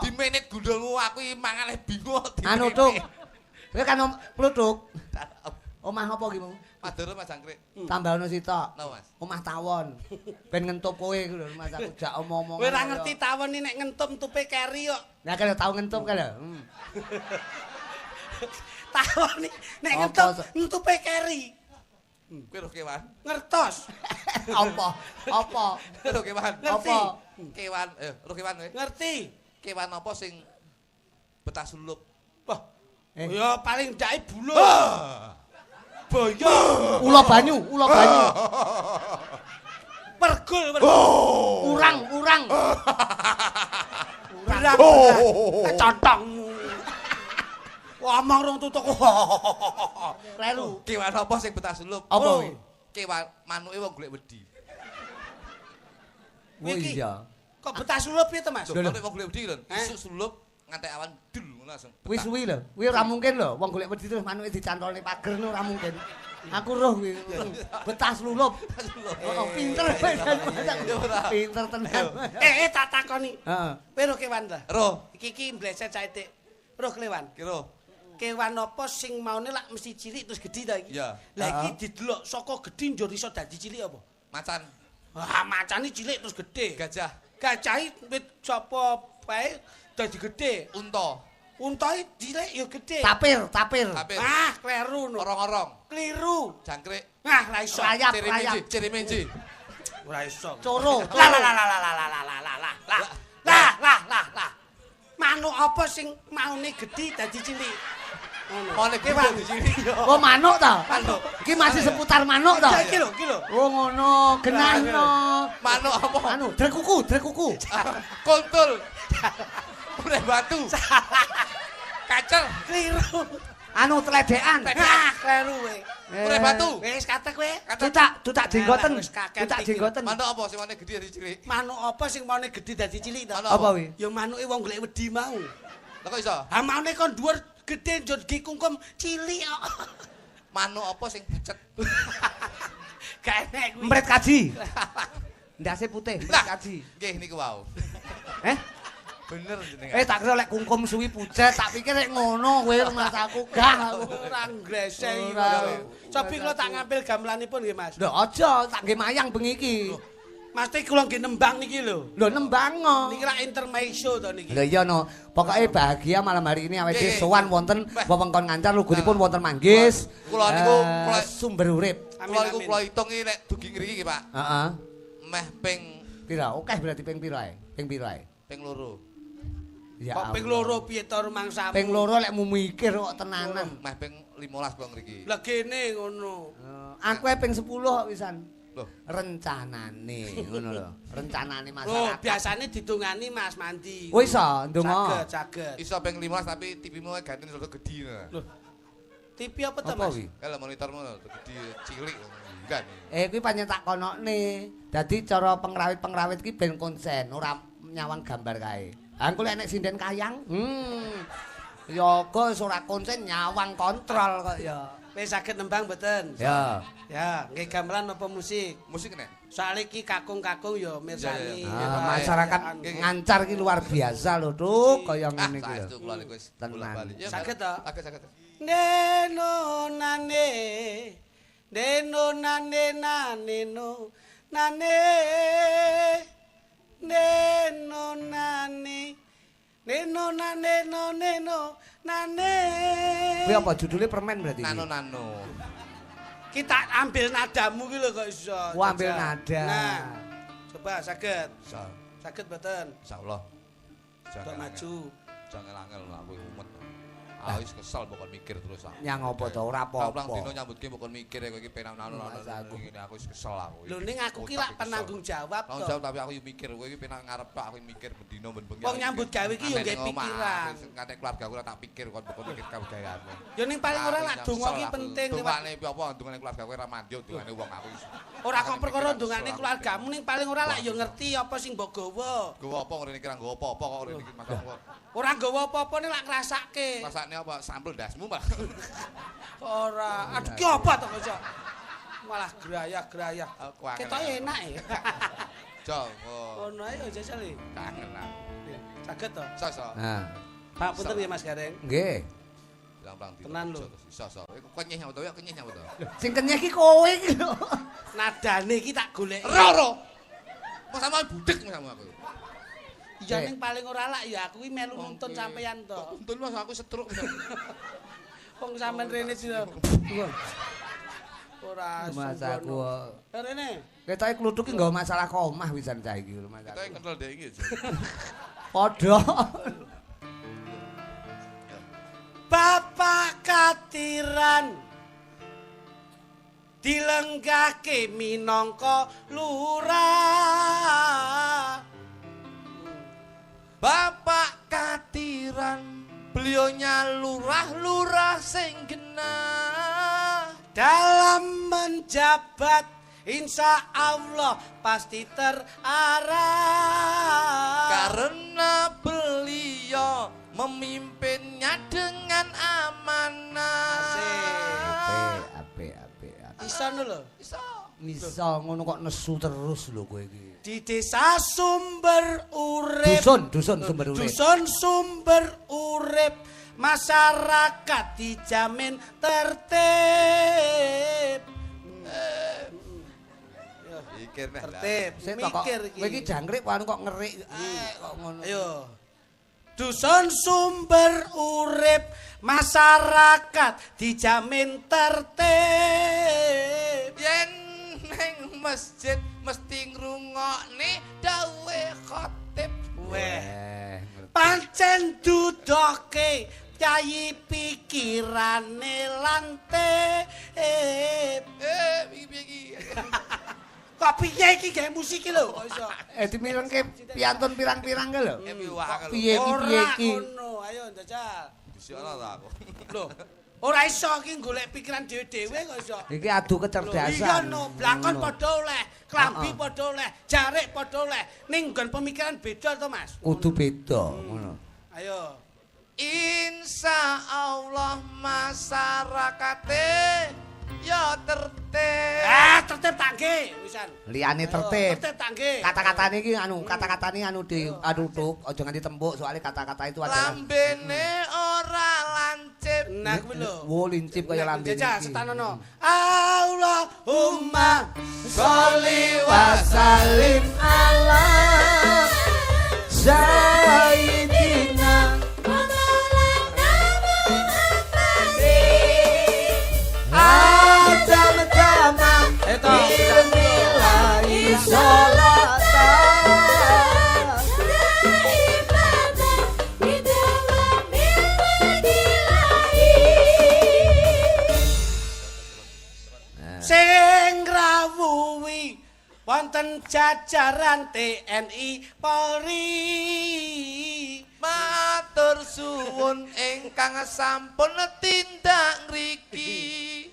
Speaker 3: Di menit gundulmu aku iki mangane bingung.
Speaker 2: Anu tuk. Kowe kan plutuk. Omah apa ki mau?
Speaker 3: Madura omah jangkrik.
Speaker 2: Tambahno sitok.
Speaker 3: Napa, Mas?
Speaker 2: Omah tawon. Ben ngentup kowe iku lho, Mas aku jak omong-omong.
Speaker 1: Kowe ora ngerti tawon iki nek ngentup tupe keri kok.
Speaker 2: Lah kan tau ngentup kan lho.
Speaker 1: Tawon iki nek
Speaker 2: Apa,
Speaker 1: ngentup ntupe keri.
Speaker 3: Kowe roh kewan.
Speaker 1: Ngertos.
Speaker 2: Apa?
Speaker 3: Kowe roh kewan.
Speaker 1: Ngerti?
Speaker 3: Kewan, roh kewan kowe.
Speaker 1: Ngerti?
Speaker 3: Kewan apa sing betas lulup?
Speaker 1: Wah. Ya paling ndake buluh.
Speaker 3: Boyo.
Speaker 2: Ula banyu.
Speaker 1: Pergul.
Speaker 2: Urang.
Speaker 1: Berang. Kecotongmu. Ngomong rong tutuk.
Speaker 2: Kleru.
Speaker 3: Kewan apa sing betas lulup?
Speaker 2: Apa kuwi?
Speaker 3: Kewan manuke wong golek wedi.
Speaker 2: Oh iya.
Speaker 1: Kok betas lulup piye to, Mas?
Speaker 3: Manuke wong golek wedi lho. Isuk sulup ngantek awan dul ngono langsung.
Speaker 2: Wis suwi lho. Kuwi ora mungkin lho wong golek wedi terus manuke dicantolne pager lho ora mungkin. Aku roh kuwi. Betas lulup. Oh, pinter. Pinter tenan.
Speaker 1: Tak takoni.
Speaker 2: Heeh.
Speaker 1: Kowe roh kewan ta?
Speaker 3: Roh,
Speaker 1: Iki mbleset saithik. Roh kewan.
Speaker 3: kira.
Speaker 1: Kewan apa sing maune lak mesti cilik terus gedhi ta iki?
Speaker 3: Iya.
Speaker 1: Lah iki didelok saka gedhi njur iso dadi cilik apa?
Speaker 3: Macan,
Speaker 1: Ah, macane cilik terus gedhe.
Speaker 3: gajah,
Speaker 1: Gajahi wit sapa bae dadi gedhe.
Speaker 3: unta,
Speaker 1: Untae cilik ya gedhe.
Speaker 2: Tapir.
Speaker 3: tapir,
Speaker 1: Ah, kleru no.
Speaker 3: orong-orong,
Speaker 1: Kliru.
Speaker 3: jangkrik,
Speaker 1: Ah, ra iso.
Speaker 2: Rayap.
Speaker 3: ciri-menji.
Speaker 1: Ora iso.
Speaker 2: Coro.
Speaker 1: Lah. Manuk apa sing maune gedhi dadi cilik?
Speaker 3: Mone kewan di sini.
Speaker 2: Oh, manuk ta?
Speaker 3: Manuk.
Speaker 2: Iki masih seputar manuk ta?
Speaker 1: Iki lho.
Speaker 2: Oh, ngono. Genahno.
Speaker 3: Manuk apa?
Speaker 2: Anu, drekuku.
Speaker 3: Kuntul. Ureh batu. Kacel.
Speaker 1: Kliru.
Speaker 2: Anu, teledekan.
Speaker 1: Ah, kleru kowe.
Speaker 3: Ureh batu.
Speaker 1: Wis katek kowe.
Speaker 2: Tutak jenggoten.
Speaker 1: Wis kakek
Speaker 2: Tutak
Speaker 1: iki.
Speaker 2: jenggoten.
Speaker 3: Manuk apa sing mone gedhe dadi cilik?
Speaker 1: Manuk apa sing maune gedhi dadi cilik ta?
Speaker 3: Manuk
Speaker 2: Apa kuwi?
Speaker 1: Ya manuke wong golek wedi mau.
Speaker 3: Lah kok iso?
Speaker 1: Ha maune kon dhuwur gedhe njur dikungkum cilik kok.
Speaker 3: Manuk apa sing pucet?
Speaker 1: Gak enek kuwi.
Speaker 2: Empret kaji. Ndase putih, empret kaji.
Speaker 3: Nggih niku wau.
Speaker 2: Eh?
Speaker 3: Bener jenenge.
Speaker 2: Tak kira lek kungkum suwi pucet, tak pikir lek ngono kowe Mas aku gak aku.
Speaker 1: Ora ngresek. Sopi kula tak ngambil gamelanipun nggih Mas.
Speaker 2: Lho aja tak nggih mayang bengi iki.
Speaker 1: Mas kula nggih nembang niki lho.
Speaker 2: Lho nembang kok.
Speaker 1: Niki rak intermezzo to niki.
Speaker 2: Lho iya no. Pokoke bahagia malam hari ini awake dhewe sowan wonten wewengkon Ngancar lugunipun wonten Manggis.
Speaker 3: Kula niku
Speaker 2: sumber urip.
Speaker 3: Kula niku kula hitung iki nek dugi ngriki Pak.
Speaker 2: Heeh.
Speaker 3: Meh ping
Speaker 2: pira? Oke berarti ping pira ae? Ping pira ae?
Speaker 3: Ping 2.
Speaker 2: Ya
Speaker 1: kok ping 2 piye to rumangsamu?
Speaker 2: Ping 2 lek mu mikir kok tenanan.
Speaker 3: Meh ping 15 kula ngriki.
Speaker 1: Lah kene ngono.
Speaker 2: Aku ping 10 kok wisan. Rencanane ngono lho. Rencanane masyarakat.
Speaker 1: Oh, biasane ditungani Mas Mandi.
Speaker 2: Oh iso ndonga.
Speaker 1: Saged.
Speaker 3: Iso ping 15 tapi TV-mu ganti rada gedhi.
Speaker 1: Lho. TV apa to Mas?
Speaker 3: Kalau monitormu gedhi cilik kan.
Speaker 2: Kuwi pancen tak konokne. Dadi cara pengrawit-pengrawit ki ben konsen, ora nyawang gambar kae. Ha engko lek nek sinden kayang, yoga ora konsen nyawang kontrol kok ya.
Speaker 1: Wis saged nembang mboten?
Speaker 2: Ya.
Speaker 1: Ya, nggih gamelan apa musik?
Speaker 3: Musik nek.
Speaker 1: Soale iki kakung-kakung ya mirsani.
Speaker 2: Masyarakat Ngancar ki luar biasa lho, Tuk, kaya ngene iki lho.
Speaker 3: Kula niku wis
Speaker 2: tenan.
Speaker 1: Saged to?
Speaker 3: Saged.
Speaker 1: Neno nane. Neno nane naneno. Nane. Neno nane. Neno nane no neno nane.
Speaker 2: Kuwi apa judulnya permen berarti?
Speaker 3: Nano.
Speaker 1: Kita ambil nadamu ki lho kok iso.
Speaker 2: Ambil nada.
Speaker 1: Nah. Coba saged.
Speaker 3: Iso.
Speaker 1: Saged mboten?
Speaker 3: Insyaallah.
Speaker 1: Jangan maju.
Speaker 3: Jangan angel aku umet. Aku wis kesel pokon mikir terus aku.
Speaker 2: Nyang apa to ora apa-apa.
Speaker 3: Pulang dino nyambutke pokon mikir kowe iki penang-nang ngene aku wis kesel aku.
Speaker 1: Lho ning aku ki lak penanggung jawab to.
Speaker 3: Tanggung jawab tapi aku yo mikir kowe iki penang ngarep tok aku mikir bendino ben bengi.
Speaker 1: Wong nyambut gawe ki yo nggih pikiran.
Speaker 3: Kate keluarga aku ora tak pikir kon pokon mikir kabudayaanmu.
Speaker 1: Yo ning paling ora lak donga ki penting.
Speaker 3: Dongane apa dongane keluarga kowe ora mandyo dongane wong aku.
Speaker 1: Ora kok perkara dongane keluargamu ning paling ora lak yo ngerti apa sing mbok gawa.
Speaker 3: Gawa apa ngene iki ra gawa apa-apa kok ngene iki masamu.
Speaker 1: Ora gawa apa-apa ning lak ngrasake.
Speaker 3: Rasane apa sampel dasmu Mbak.
Speaker 1: Ora. Aduh ki apa to kok. Malah grayah-grayah. Ketok enak ya.
Speaker 3: Jo.
Speaker 1: Ngono ae yo jajal iki.
Speaker 3: Kangen aku.
Speaker 1: Saged to?
Speaker 3: Iso.
Speaker 2: Nah.
Speaker 1: Pak punten nggih Mas Gareng.
Speaker 2: Nggih.
Speaker 3: Tenan lho. Iso. Iku kenyih apa to? Ya kenyih apa to?
Speaker 2: Sing kenyih ki kowe iki lho.
Speaker 1: Nadane iki tak goleki.
Speaker 3: Ora. Mas sama budek sama aku.
Speaker 1: Ya ning paling ora lak ya aku iki melu nuntun sampeyan to.
Speaker 3: Nuntun Mas aku setruk.
Speaker 1: Wong sampean rene sih. Ora
Speaker 2: Mas aku.
Speaker 1: Rene.
Speaker 2: Ketoke kluthuk ki nggawa masalah komah wisan cah iki lho Mas.
Speaker 3: Ketoke kental dek iki.
Speaker 2: Padha.
Speaker 1: Bapak Katiran dilenggahke minangka lurah.
Speaker 3: Bapak Katiran beliaunya lurah sing genah.
Speaker 1: Dalam menjabat insya Allah pasti terarah.
Speaker 3: Karena beliau memimpinnya dengan amanah.
Speaker 2: Apik.
Speaker 1: Iso lho.
Speaker 2: Iso ngono kok nesu terus lho kowe iki.
Speaker 1: Di desa sumber urip.
Speaker 2: Dusun sumber urip.
Speaker 1: Dusun sumber urip. Masyarakat dijamin tertib.
Speaker 3: Mikir nih.
Speaker 1: Tertib. Mikir iki.
Speaker 2: Kowe iki jangkrik kok ngerik kok ngono.
Speaker 1: Ayo. Dusun sumber urip, masyarakat dijamin tertib.
Speaker 3: Yen ning masjid mesti ngrungokne dawuhe khatib.
Speaker 1: Weh. Pancen dudoke Kyai pikirane lantip.
Speaker 3: Iki.
Speaker 1: Kok piye iki gawe musik iki lho kok iso.
Speaker 2: Dimirengke piantun pirang-pirang ke lho.
Speaker 3: Piye
Speaker 2: iki?
Speaker 1: Ngono, ayo njajal.
Speaker 3: Disiono ta aku.
Speaker 1: Lho, ora iso iki golek pikiran dhewe-dhewe kok iso.
Speaker 2: Iki adu kecerdasan.
Speaker 1: Iya no, blakon padha oleh, klambi padha oleh, jarik padha oleh. Ning nggon pemikiran beda to, Mas?
Speaker 2: Kudu beda ngono.
Speaker 1: Ayo.
Speaker 3: Insya Allah masyarakate ya tertib.
Speaker 1: tertib tak nggih, wisan.
Speaker 2: Liyane tertib.
Speaker 1: Tertib tak nggih.
Speaker 2: Kata-katane iki kata-katane tuk, aja nganti tembuk soalnya kata-kata itu adalah
Speaker 3: lambene ora lancip.
Speaker 1: Nah kuwi lho.
Speaker 2: Wo lincip kaya lambene.
Speaker 1: Jajal setanono. Allahumma
Speaker 3: sholli wa sallim ala
Speaker 2: sayyidina Adam tamam ilmilahi sholatan
Speaker 1: sing rawuhi wonten jajaran TNI Polri
Speaker 3: matur suwun ingkang sampun tindak ngriki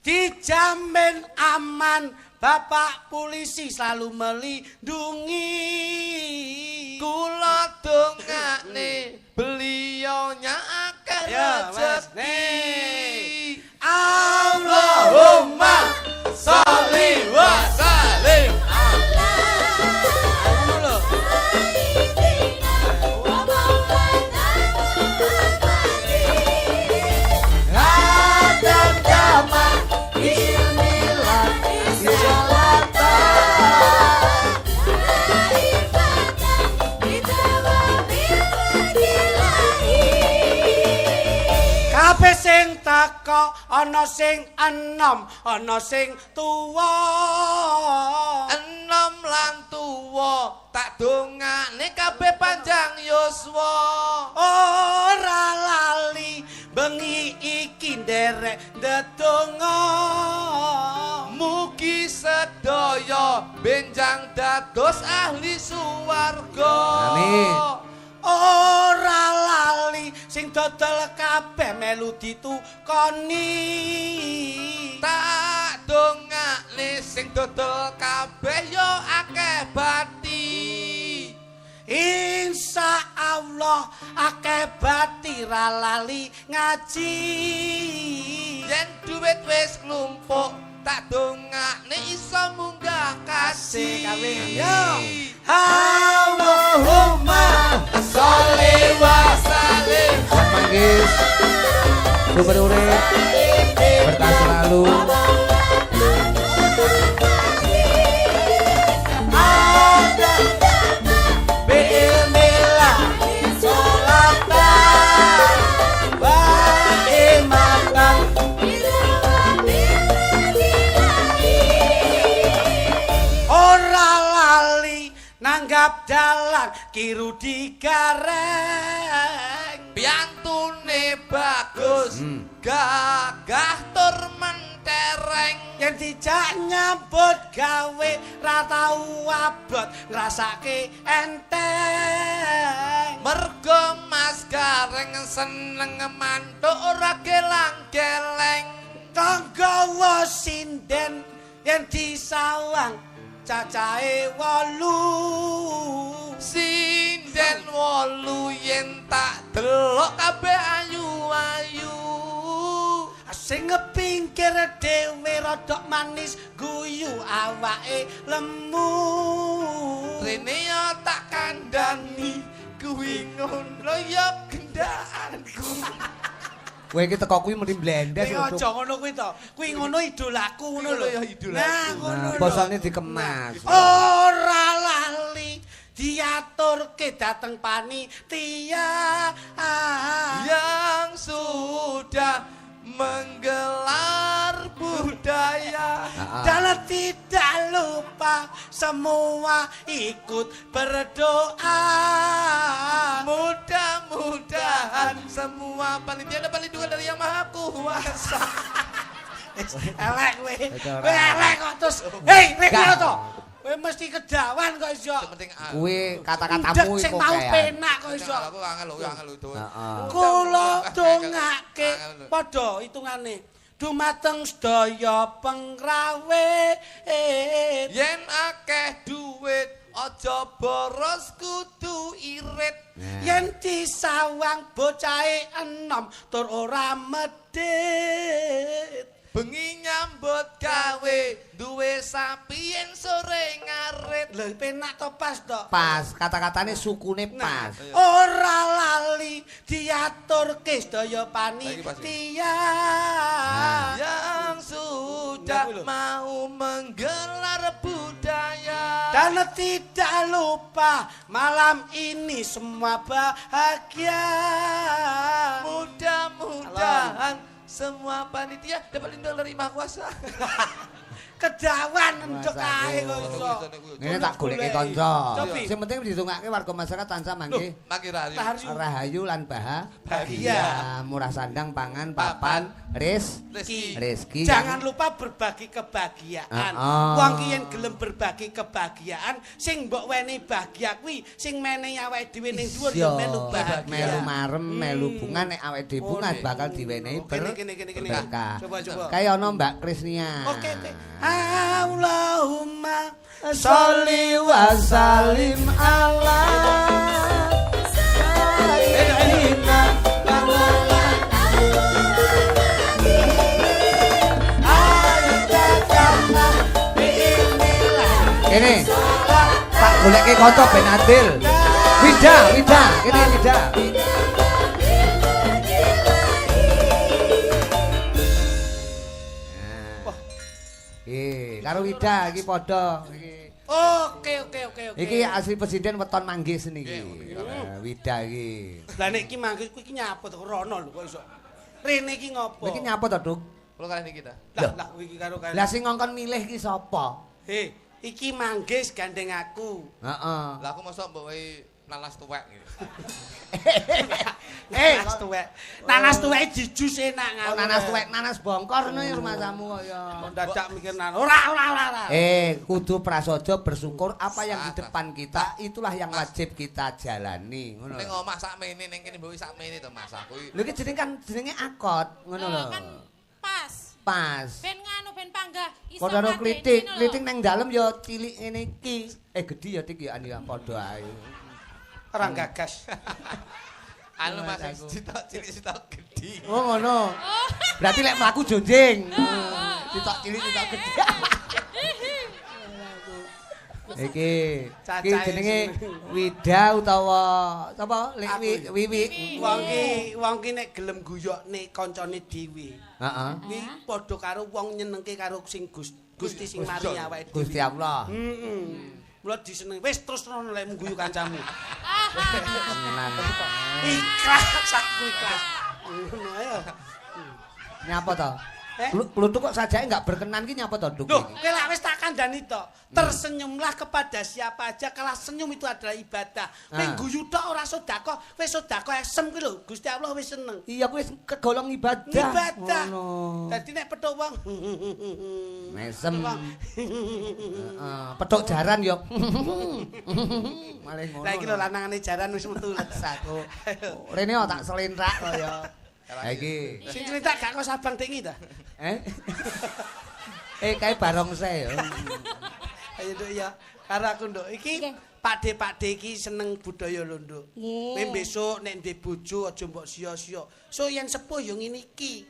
Speaker 1: dijamin aman Bapak polisi selalu melindungi
Speaker 3: kula dongakne beliau akeh rezeki
Speaker 1: Allahumma sholli wa sallim sing teko ana sing enom ana sing tuwa
Speaker 3: enom lan tuwa tak dongakne kabeh panjang yuswa
Speaker 1: ora lali bengi iki nderek ndedonga
Speaker 3: mugi sedaya benjang dados ahli suwarga
Speaker 2: amin
Speaker 1: ora lali sing dodol kabeh melu ditukoni
Speaker 3: tak dongakne sing dodol kabeh yo akeh bati
Speaker 1: insya Allah akeh bati ra lali ngaji
Speaker 3: yen duit wis klumpuk tak dongakne iso munggah kasih
Speaker 1: yo Allahumma
Speaker 3: sholli wa sallim
Speaker 2: manggis sumber urip berkah selalu
Speaker 1: Bismillah sholatan wa imatan ora lali nanggap dalan kiru digareng
Speaker 3: piantune bagus gagah tur mentereng
Speaker 1: yen dijak nyambut gawe ra tau abot ngrasake enteng
Speaker 3: mergo Mas Gareng seneng mantuk ora gelang-geleng
Speaker 1: tanggawa sinden yen disawang cacahe 8
Speaker 3: sinden 8 yen tak delok kabeh ayu-ayu
Speaker 1: sing ngepingkir dhewe rodok manis guyu awake lemu
Speaker 3: rene ya tak kandhani kuwi ngono ya gendhaanku
Speaker 2: kowe iki teko kuwi mesti blendes
Speaker 1: lho aja ngono kuwi to kuwi ngono idolaku ngono lho
Speaker 3: ya idolaku
Speaker 1: nah ngono lho
Speaker 2: bosone dikemas
Speaker 1: ora lali diaturke dateng panitia
Speaker 3: yang sudah menggelar budaya
Speaker 1: dan tidak lupa semua ikut berdoa
Speaker 3: mudah-mudahan semua panitia dapat lindungan dari Yang Maha Kuasa
Speaker 1: elek kowe elek kok terus hei rek ngono to kowe mesti kedawan kok iso
Speaker 2: kuwi kata-katamu
Speaker 1: sing
Speaker 2: iku
Speaker 1: tau
Speaker 2: kae
Speaker 1: penak kok iso
Speaker 3: aku angel itu
Speaker 1: kula dongake padha hitungane dumateng sedaya pengrawe
Speaker 3: yen akeh duit aja boros kudu irit
Speaker 1: yen disawang bocahe enom tur ora medhit
Speaker 3: bengi nyambut gawe duwe sapien sore ngarit.
Speaker 1: Lho penak to pas to?
Speaker 2: Pas, kata-katane sukune pas.
Speaker 1: Ora lali diaturke sedaya panitia.
Speaker 3: Yang sudah mau menggelar budaya
Speaker 1: dan tidak lupa malam ini semua bahagia.
Speaker 3: Mudah-mudahan semua panitia dapat lindung dari Maha Kuasa.
Speaker 1: Kedawan endok ae kok iso.
Speaker 2: Ngene tak goleke kanca. Sing penting ditungake warga masyarakat tansah mangke rahayu lan bahagia. Murah sandang pangan papan rezeki.
Speaker 1: Jangan lupa berbagi kebahagiaan. Wong ki yen gelem berbagi kebahagiaan, sing mbok wenehi bahagia kuwi sing menehi awake dhewe ning dhuwur ya melu bahagia.
Speaker 2: Melu marem, melu bunga nek awake dhewe bunga bakal diwenehi berkah.
Speaker 1: Coba.
Speaker 2: Kaya ana Mbak Krisnia.
Speaker 1: Oke. Allahumma
Speaker 2: sholli wa sallim ala sayyidina Ini tak goleke kanca ben adil. Wida, kene Wida. Karo Wida iki padha iki.
Speaker 1: Oke.
Speaker 2: Iki asli presiden weton manggis niki. Wida iki.
Speaker 1: Lah nek iki manggis kuwi iki nyapa to rono lho kok iso. Rene iki ngopo?
Speaker 2: Iki nyapa to, Duk?
Speaker 3: Kulo kali niki ta.
Speaker 1: Lah iki karo kali.
Speaker 2: Lah sing ngongkon milih iki sapa?
Speaker 1: Iki manggis gandeng aku.
Speaker 2: Heeh.
Speaker 3: Lah aku mosok mbok wae nanas tuwek iki.
Speaker 1: Nanas tuwek dijus enak ngawur.
Speaker 2: Nanas tuwek, nanas bongkor ngono rumah samu kaya.
Speaker 1: Dadak mikir ora.
Speaker 2: Kudu prasaja bersyukur apa yang di depan kita itulah yang wajib kita jalani ngono.
Speaker 3: Ning omah sakmene ning kene mbok sakmene to Mas aku.
Speaker 2: Lho iki jenenge akot ngono lho.
Speaker 4: Kan pas. Ben nganu ben panggah iso.
Speaker 2: Padha klitik nang dalem ya cilik ngene iki. Gedhi ya tik ya padha ae.
Speaker 1: Ora gagas.
Speaker 3: Anu Mas sitok cilik sitok gedhi.
Speaker 2: Oh ngono. Berarti lek mlaku jonjing. Sitok cilik sitok gedhi. Iki jenenge Wida utawa sapa? Wiwi.
Speaker 1: Wong ki nek gelem guyokne kancane dhewe.
Speaker 2: Heeh.
Speaker 1: Kuwi padha karo wong nyenengke karo sing Gusti sing mari awake dhewe.
Speaker 2: Gusti Allah.
Speaker 1: Mula diseneng. Wis terus rono lek ngguyu kancamu. Ikhlas aku ikhlas. Ngono ayo.
Speaker 2: Nyapa to? Kluthuk kok sajake enggak berkenan ki nyapa to, Duk?
Speaker 1: Loh, kowe lak wis tak kandhani to. Tersenyumlah kepada siapa aja, kalau senyum itu adalah ibadah. Ning guyu tok ora sedekah, wis sedekah esem kuwi lho. Gusti Allah wis seneng.
Speaker 2: Iya kuwi kegolong ibadah.
Speaker 1: Ibadah. Dadi nek petuk wong
Speaker 2: mesem. Heeh, petuk jaran yo. Malih ngono.
Speaker 1: Lah iki lho lanangane jaran wis metu
Speaker 2: aku. Rene tak selentrak kaya. Ha iki.
Speaker 1: Sing cerita gak kok Sabang Tingi ta?
Speaker 2: Kae barongse yo.
Speaker 1: Ayo Nduk ya, karo aku Nduk. Iki Pakde iki seneng budaya lho Nduk. Kowe besok nek ndek bojo aja mbok sia-sia. So yen sepuh yo ngene iki.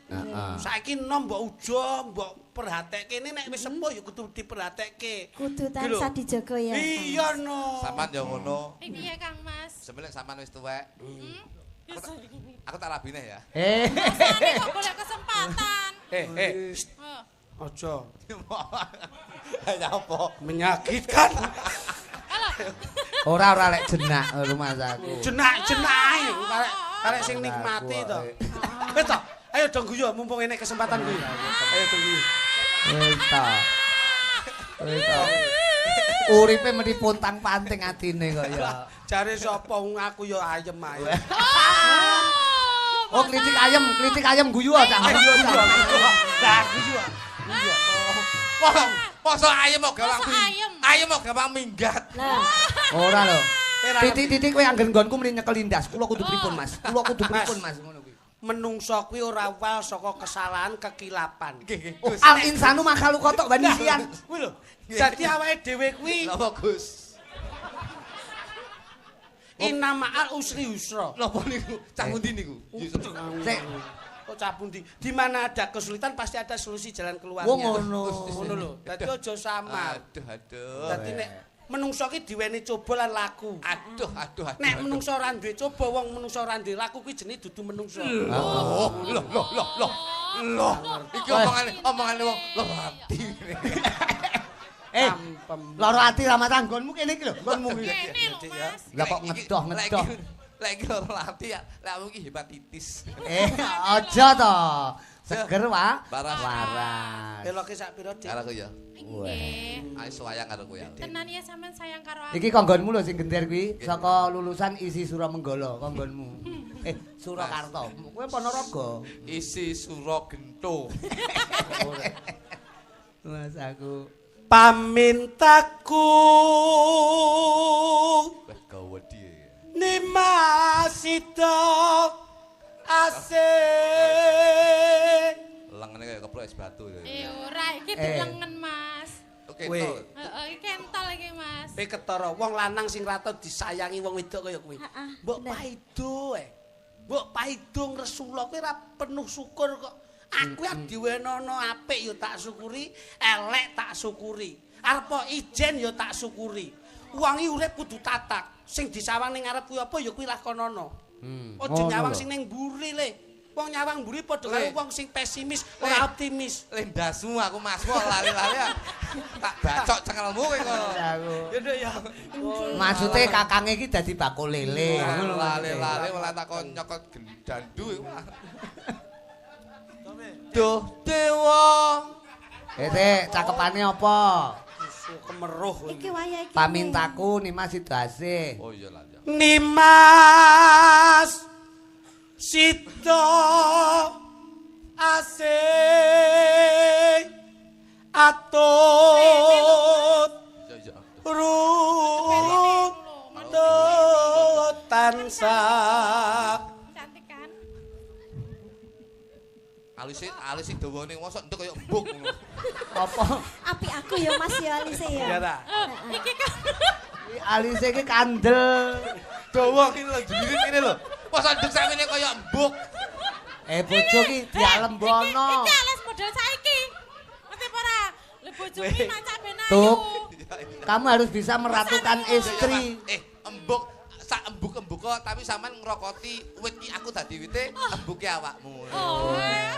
Speaker 1: Saiki enom mbok uja, mbok perhatekke nek wis sepuh yo kudu diperhatekke.
Speaker 5: Kudu tansah dijaga ya.
Speaker 1: Iya no.
Speaker 3: Sampeyan yo ngono.
Speaker 4: Piye Kang Mas?
Speaker 3: Sebenarnya sampeyan wis tuwek. Aku tak rabine ya.
Speaker 4: Rasane kok golek kesempatan.
Speaker 1: Aja.
Speaker 3: Nyapa?
Speaker 1: Menyakitkan.
Speaker 2: Ora lek jenak rumah saku.
Speaker 1: Jenak ae karek sing nikmati to. Wis to, ayo dong guyu mumpung enek kesempatan kuwi. Ayo dong guyu.
Speaker 2: Wis to. Uripe mesti pontang-panting atine kok ya.
Speaker 1: Jare sapa aku ya ayem ae.
Speaker 2: Oh, klitik ayam guyu ta.
Speaker 1: Lah guyu.
Speaker 3: Masa ayam kok gampang ayam kok gampang minggat.
Speaker 2: Ora lho. Titik-titik kowe anggen nggonku mrene nyekel lindas. Kula kudu pripun, Mas? Mas ngono kuwi.
Speaker 1: Menungso kuwi ora wal saka kesalahan kekilapan.
Speaker 2: Al insanu makhluk kotok banisian.
Speaker 1: Kuwi lho. Dadi awake dhewe kuwi
Speaker 3: Napa Gus?
Speaker 1: Inna ma'al usri yusra.
Speaker 3: Napa niku? Cah pundi niku?
Speaker 2: Sik.
Speaker 1: Kok capundi? Di mana ada kesulitan pasti ada solusi jalan keluarnya.
Speaker 2: Oh ngono.
Speaker 1: Ngono lho. Dadi aja samar.
Speaker 3: Aduh.
Speaker 1: Dadi nek menungso ki diweni coba lan laku.
Speaker 3: Aduh.
Speaker 1: Nek menungso ora duwe coba, wong menungso ora duwe laku kuwi jenenge dudu menungso.
Speaker 3: Loh. Iki omongane wong loro ati.
Speaker 2: Loro ati ramat anggonmu kene iki lho, nggonmu iki. Lah kok ngedoh.
Speaker 3: Lek iki loro ati ya, lek aku iki hepatitis.
Speaker 2: Aja to. Seger waras.
Speaker 1: Beloke sak pira, Dik?
Speaker 3: Karo aku ya.
Speaker 4: Nggih.
Speaker 3: Ayo sayang karo kowe ya.
Speaker 4: Tenan ya sampean sayang karo aku.
Speaker 2: Iki konggonmu lho sing gender kuwi saka lulusan Isi Suramenggala konggonmu. Surakarta. Kowe Ponorogo.
Speaker 3: Isi Suragento.
Speaker 2: Mas aku
Speaker 1: pamintaku
Speaker 3: Wah gawedi.
Speaker 1: Nimasida asih
Speaker 3: Lengene kaya keplok es batu ya.
Speaker 4: Ora iki delengen, Mas.
Speaker 3: Oke,
Speaker 4: Heeh, iki kental iki, Mas.
Speaker 1: Kowe ketara wong lanang sing ra tau disayangi wong wedok kaya kuwi. Mbok paido Mbok paido ngresula kowe ra penuh syukur kok. Aku ya diwenono apik ya tak syukuri, elek tak syukuri. Arep ijen ya tak syukuri. Wong iki urip kudu tatak. Sing disawang ning ngarep kuwi apa ya kuwi lakonana. Aja nyawang sing ning mburi le. Wong nyawang mburi padha karo wong sing pesimis, ora optimis.
Speaker 3: Lendasmu aku Masmu lali-lali tak bacok cengelmu kowe ngono.
Speaker 1: Ya nduk ya.
Speaker 2: maksude kakange iki dadi bakul lele.
Speaker 3: Lali-lali malah takon nyokot gendandu iku. Duh dewa.
Speaker 2: Cakepane apa?
Speaker 1: Kemeruh
Speaker 5: iki wayah iki.
Speaker 2: Pamintaku Nimas Sidasih.
Speaker 3: Oh iya lah.
Speaker 1: Nimas Sida asih atut runtut tansah
Speaker 4: Cantik kan?
Speaker 3: Alise dawane mosok entuk kaya embuk ngono.
Speaker 2: Apa?
Speaker 5: Apik aku ya Mas ya alise ya.
Speaker 1: ya ta
Speaker 4: Iki kan
Speaker 2: Alise iki kandel.
Speaker 3: Dawa iki lho diwirit kene lho. Mosok nduk sakmene kaya embuk.
Speaker 2: Bojo ki dialembono.
Speaker 4: Iki alas model saiki. Ngerti apa ora? Le bojoku mancak ben ayu.
Speaker 2: Tuk. Kamu harus bisa meratukan istri.
Speaker 3: Embuk sak embuk-embuk kok tapi sampean ngrokoti wit iki aku dadi wite embuke awakmu.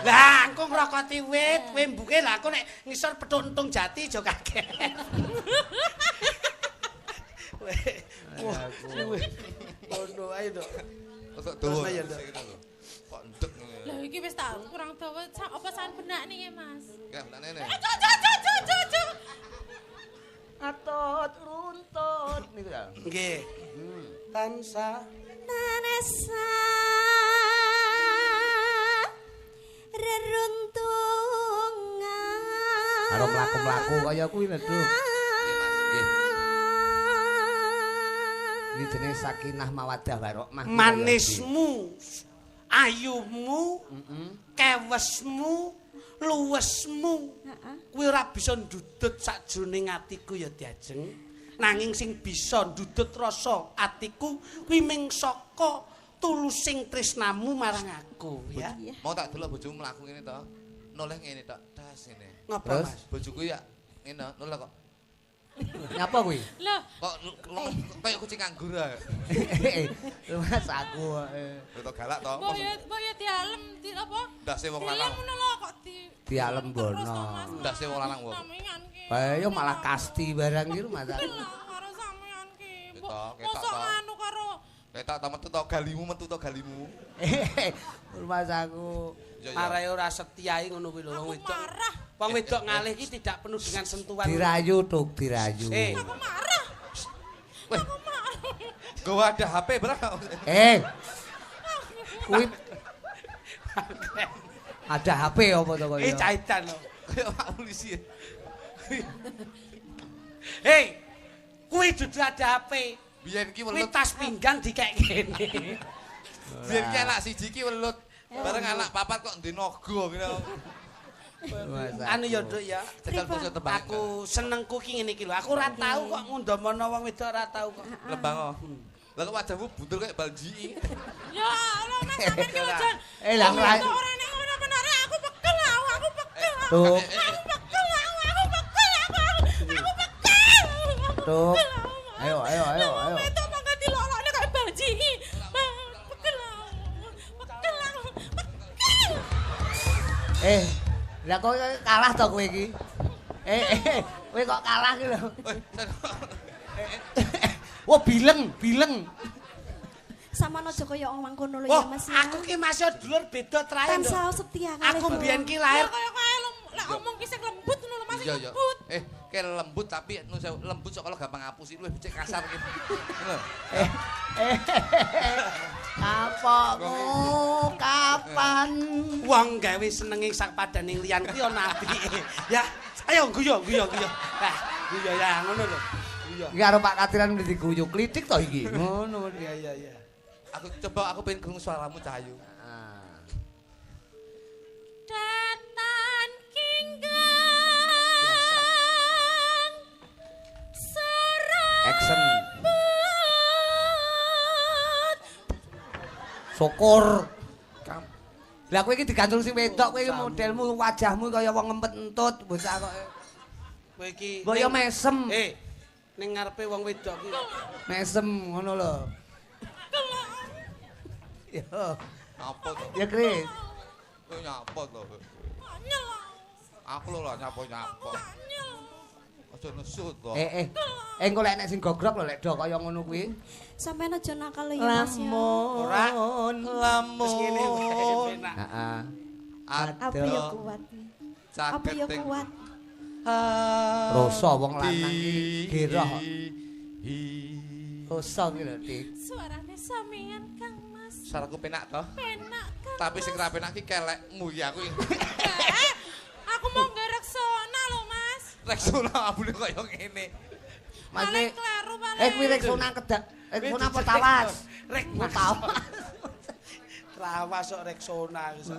Speaker 1: lah engko ngrokoti wit kowe mbuke lah aku nek ngisor petuntung jati aja kaget Ono ae to.
Speaker 3: Kok dawa. Kok ndek.
Speaker 4: Lah iki wis tak kurang dawa apa san benak nih Mas.
Speaker 3: Ya benane.
Speaker 4: Jo.
Speaker 2: Atut runtut niku ya.
Speaker 1: Nggih. Tansah
Speaker 5: Tanasa reruntungan.
Speaker 2: Karo mlaku-mlaku kaya kuwi lho, Duk. Ini jenis Sakinah Mawaddah Warahmah.
Speaker 1: manismu ayumu kewesmu luwesmu kuwi ora bisa ndudut sakjroning atiku ya Diajeng nanging sing bisa ndudut rasa atiku kuwi mung saka tulusing tresnamu marang aku ya
Speaker 3: Mau tak delok bojomu mlaku ngene to. Noleh ngene tok, das ngene.
Speaker 1: ngapa Mas
Speaker 3: Bojoku ya ngene noleh kok.
Speaker 2: Nyapa kuwi?
Speaker 4: Loh,
Speaker 3: Kok kayak kucing nganggur ae.
Speaker 2: Mas aku.
Speaker 3: Itu galak to.
Speaker 4: mbok ya dialem di apa?
Speaker 3: Ndase wong
Speaker 4: Dialem
Speaker 3: lanang.
Speaker 4: ngono lho kok
Speaker 2: Dialembono.
Speaker 3: Ndase wong lanang wong.
Speaker 4: Sampeyan ki.
Speaker 2: Ayo malah kasti barang iki Mas.
Speaker 4: Karo sampeyan ki.
Speaker 3: Ketok
Speaker 4: Mosok
Speaker 3: to.
Speaker 4: anu karo
Speaker 3: Ketok ta metu to galimu.
Speaker 2: Mas aku.
Speaker 1: marai ora setiai ngono kuwi lho wong wedok
Speaker 4: marah.
Speaker 1: wong wedok ngalih iki tidak penuh dengan sentuhan
Speaker 2: Dirayu Tuk, dirayu.
Speaker 4: Aku marah.
Speaker 3: Weh. Gua ada HP bro.
Speaker 2: Kuwi ada HP apa to kaya?
Speaker 1: caitan lho
Speaker 3: Kayak Pak polisi.
Speaker 1: hei kuwi dudu ada HP
Speaker 3: Biyen ki
Speaker 1: kuwi
Speaker 3: welut.
Speaker 1: tas pinggang dikek kene
Speaker 3: Biyen ki anak siji ki welut. Bareng anak papat kok ndek naga ngene.
Speaker 1: anu ya Nduk ya
Speaker 3: Cekel basa tembang.
Speaker 1: aku senengku ki ngene iki lho aku ora tau kok ngundomono wong wedok ora tau kok
Speaker 3: Lembang. Lah kok wajahmu bunder kayak balji.
Speaker 4: Ya Allah Mas sampeyan ki ojo.
Speaker 2: Lah
Speaker 4: Ora nek ngono
Speaker 2: Tuh.
Speaker 4: Aku
Speaker 2: Tuh. Ayo.
Speaker 4: Itu mangga dilolokne kayak baji. Pegel.
Speaker 2: Lah kok kalah to kowe iki? Kowe kok kalah iki lho. Wah, bileng.
Speaker 5: Sama aja kaya wong mangkono lho ya Mas ya.
Speaker 1: Aku ki masih dulur beda trae lho.
Speaker 5: Tansah setia kali.
Speaker 1: Aku mbiyen ki lahir
Speaker 4: Kaya lek ngomong ki sing lembut ngono lho Mas, lembut.
Speaker 3: Kayak lembut tapi lembut sok kalau gampang ngapusi luwih becik kasar gitu.
Speaker 2: Kapan?
Speaker 1: wong gawe senenge sak padaning liyan ki ana apike. Ya, ayo guyu. Nah, guyu ya ngono lho. Guyu.
Speaker 2: Iki karo Pak Katiran mesti guyu klitik to iki. Ngono.
Speaker 1: Iya.
Speaker 3: Aku pengen krungu suaramu Cahayu.
Speaker 4: Datan kinggang
Speaker 2: Action. Syukur. Lah kowe iki digantung sing wedok, kowe iki modelmu, wajahmu kaya wong ngempet entut, bocah kok.
Speaker 1: Kowe iki
Speaker 2: Kaya mesem.
Speaker 1: Ning ngarepe wong wedok ki.
Speaker 2: Mesem ngono lho. Yo.
Speaker 3: Nyapa to?
Speaker 2: Ya Kris.
Speaker 3: Kowe nyapa to? Aku lho lah nyapa. Aja nesu to.
Speaker 2: Engko lek nek sing gogrok lho lek do kaya ngono kuwi.
Speaker 5: Sampeyan aja nakal lho ya Mas ya.
Speaker 2: Lamun.
Speaker 1: Wis ngene wae penak.
Speaker 2: Heeh.
Speaker 5: Apa ya kuat? Apa ya kuat?
Speaker 2: Rasa wong lanang iki gerah. Rasa ki lho, Dik.
Speaker 4: Suarane samian Kang Mas.
Speaker 3: Suaraku penak to?
Speaker 4: Penak Kang.
Speaker 3: Tapi sing ra penak ki kelekmu ya aku.
Speaker 4: Aku mau nggo Rexona lho Mas.
Speaker 3: Rexona abune kaya ngene.
Speaker 2: Mas
Speaker 4: Paling kleru paling.
Speaker 2: kuwi Rexona kedak. Rexona apa tawas?
Speaker 1: Tawas. Trawas kok Rexona iso.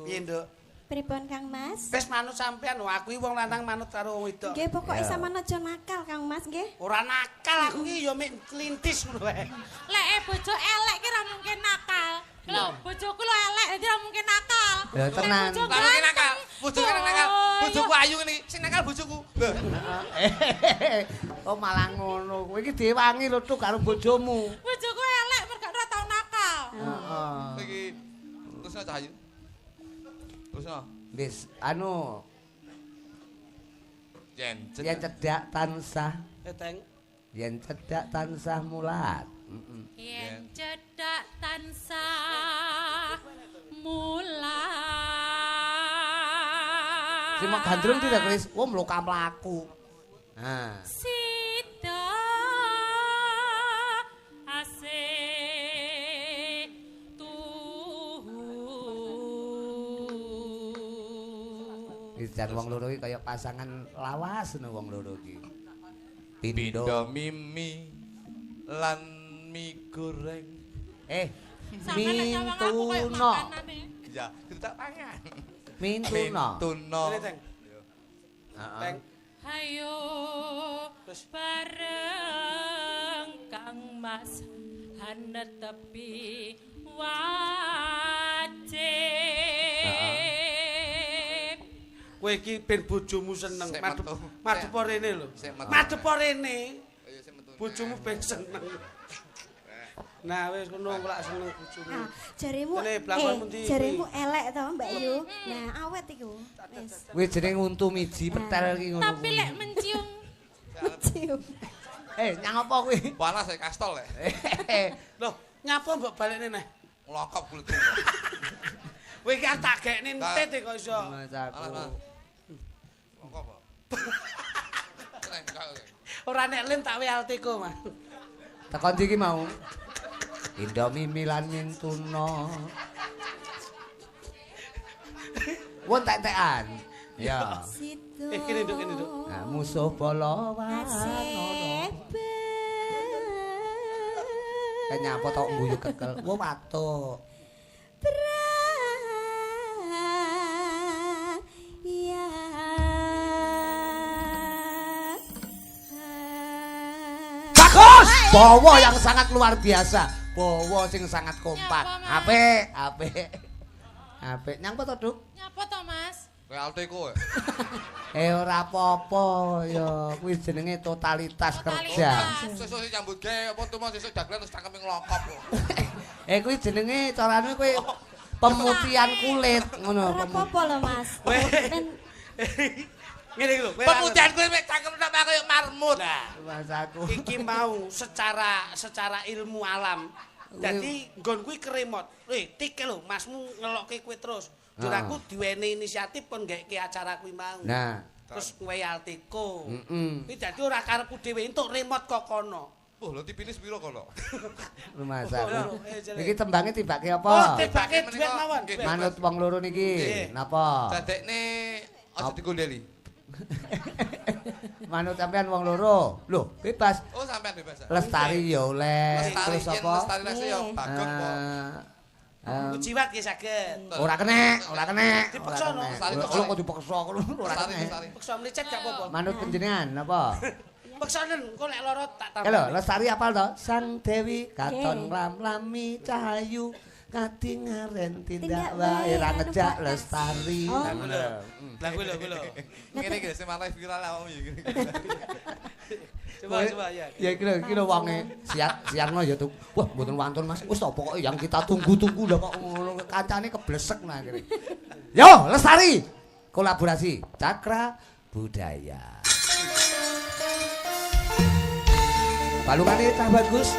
Speaker 1: Piye, Nduk?
Speaker 5: Pripun Kang Mas?
Speaker 1: Wis manut sampean, aku iki wong lanang manut karo wong wedok.
Speaker 5: Nggih pokoke sampeyan aja nakal Kang Mas nggih.
Speaker 1: Ora nakal aku iki ya mek klintis ngono wae.
Speaker 4: Lek bojo elek ki ra mungkin nakal. Lho, bojoku lho elek dadi ra mungkin nakal.
Speaker 2: Ya tenan.
Speaker 3: Lah mungkin nakal. Bojoku nakal. Bojoku ayu ngene iki. Sing nakal bojoku. Lho.
Speaker 2: Oh malah ngono. Kowe iki diwangi lho Tuk karo bojomu.
Speaker 4: Bojoku elek mergo ora tau nakal.
Speaker 2: Heeh.
Speaker 3: Iki terusno Cahayu. Terusno.
Speaker 2: Wis anu
Speaker 3: Yen
Speaker 2: yen cedak tansah,
Speaker 1: Teng.
Speaker 2: yen cedak tansah mulat.
Speaker 4: Yen cedak tansah mulat.
Speaker 2: Sing mak gandrung tidak Kris, wah mloka mlaku. Nah.
Speaker 4: Sida asih
Speaker 2: Jan wong loro iki kaya pasangan lawas ngono wong loro iki.
Speaker 3: Pindo mimi lan mie goreng.
Speaker 2: Mintuno.
Speaker 3: Ya, kita pangan.
Speaker 2: Mintuno.
Speaker 3: Mintuno.
Speaker 1: Teng. Teng.
Speaker 4: Hayo bareng Kang Mas hanetepi wajib.
Speaker 1: Kowe iki ben bojomu seneng madhep rene lho. Madhep rene. Bojomu ben seneng. Nah wis ngono lak seneng bojomu.
Speaker 5: Nah, jarimu jarimu elek to Mbak Yu. Nah, awet iku. Wis.
Speaker 2: Kuwi jeneng untu miji petel iki ngono.
Speaker 4: Tapi lek mencium
Speaker 5: Cium.
Speaker 2: Nyang apa kuwi?
Speaker 3: Panas ya kastol ya.
Speaker 1: Loh, nyapa mbok balekne neh.
Speaker 3: Nglokop kulit.
Speaker 1: Kowe iki tak gekne entit kok iso.
Speaker 3: Nglokop.
Speaker 1: Ora nek lem tak wealtiko, Mas.
Speaker 2: Tekan ndi iki mau? Indomie Milan Mintuno. Won tek-tekan. Ya.
Speaker 1: Kene nduk.
Speaker 2: Nah, musuh balawan. Nyapa tok guyu kekel. Wo watuk. Bagus! Bawa yang sangat luar biasa. Bawa sing sangat kompak. Apik. Apik. Nyapa to, Duk?
Speaker 4: nyapa to Mas?
Speaker 3: Kayak Alteko ya.
Speaker 2: Ora apa-apa ya, kuwi jenenge totalitas kerja.
Speaker 3: Sesuk nyambut gawe apa tuh Mas sesuk dagelan terus cangkeme nglokop.
Speaker 2: Kuwi jenenge carane kuwi pemutihan kulit ngono.
Speaker 5: Ora apa-apa lho Mas.
Speaker 1: Ngene iki lho.
Speaker 3: Pemutihan kulit mek cangkem sampe kaya marmut.
Speaker 1: Nah,
Speaker 2: Mas aku.
Speaker 1: iki mau secara ilmu alam. Dadi nggon kuwi keremot. Tik lho, Masmu ngelokke kuwi terus. Jur aku diwene inisiatif kon gaweke acara kuwi mau.
Speaker 2: Nah,
Speaker 1: terus kuwi Alteko. Kuwi dadi ora karepku dhewe entuk remote kok kono.
Speaker 3: Oh, lho tipine sepiro kono?
Speaker 2: Mas aku. Iki tembange tibake apa?
Speaker 1: Oh, tibake dhuwit mawon.
Speaker 2: Manut wong loro niki. Napa?
Speaker 3: Dadekne aja digondeli.
Speaker 2: Manut sampean wong loro. Loh, bebas.
Speaker 3: Oh, sampean bebas.
Speaker 2: Lestari ya oleh. Terus apa?
Speaker 3: Lestari rasa ya bagong kok.
Speaker 1: Jiwat ya saged.
Speaker 2: Ora kenek.
Speaker 1: Dipaksa no.
Speaker 2: Ora kok dipaksa ora kenek.
Speaker 1: Paksa mlecet gak apa-apa.
Speaker 2: Manut panjenengan napa?
Speaker 1: Paksanen kok lek lara tak tambah.
Speaker 2: Lho, Lestari apal to? Sang Dewi katon lam-lami cahayu kadingaren tindak wae ra ngejak Lestari.
Speaker 1: Lah kuwi lho.
Speaker 3: Ngene iki sing malah viral awakmu ya ngene.
Speaker 1: Coba ya.
Speaker 2: Ya iki lho wonge siarno ya tuh. Wah, mboten wantun Mas. Wis apa kok yang kita tunggu-tunggu lho kok ngono kancane keblesek nah kene. Yo, Lestari. Kolaborasi Cakra Budaya. Balungane tak bagus.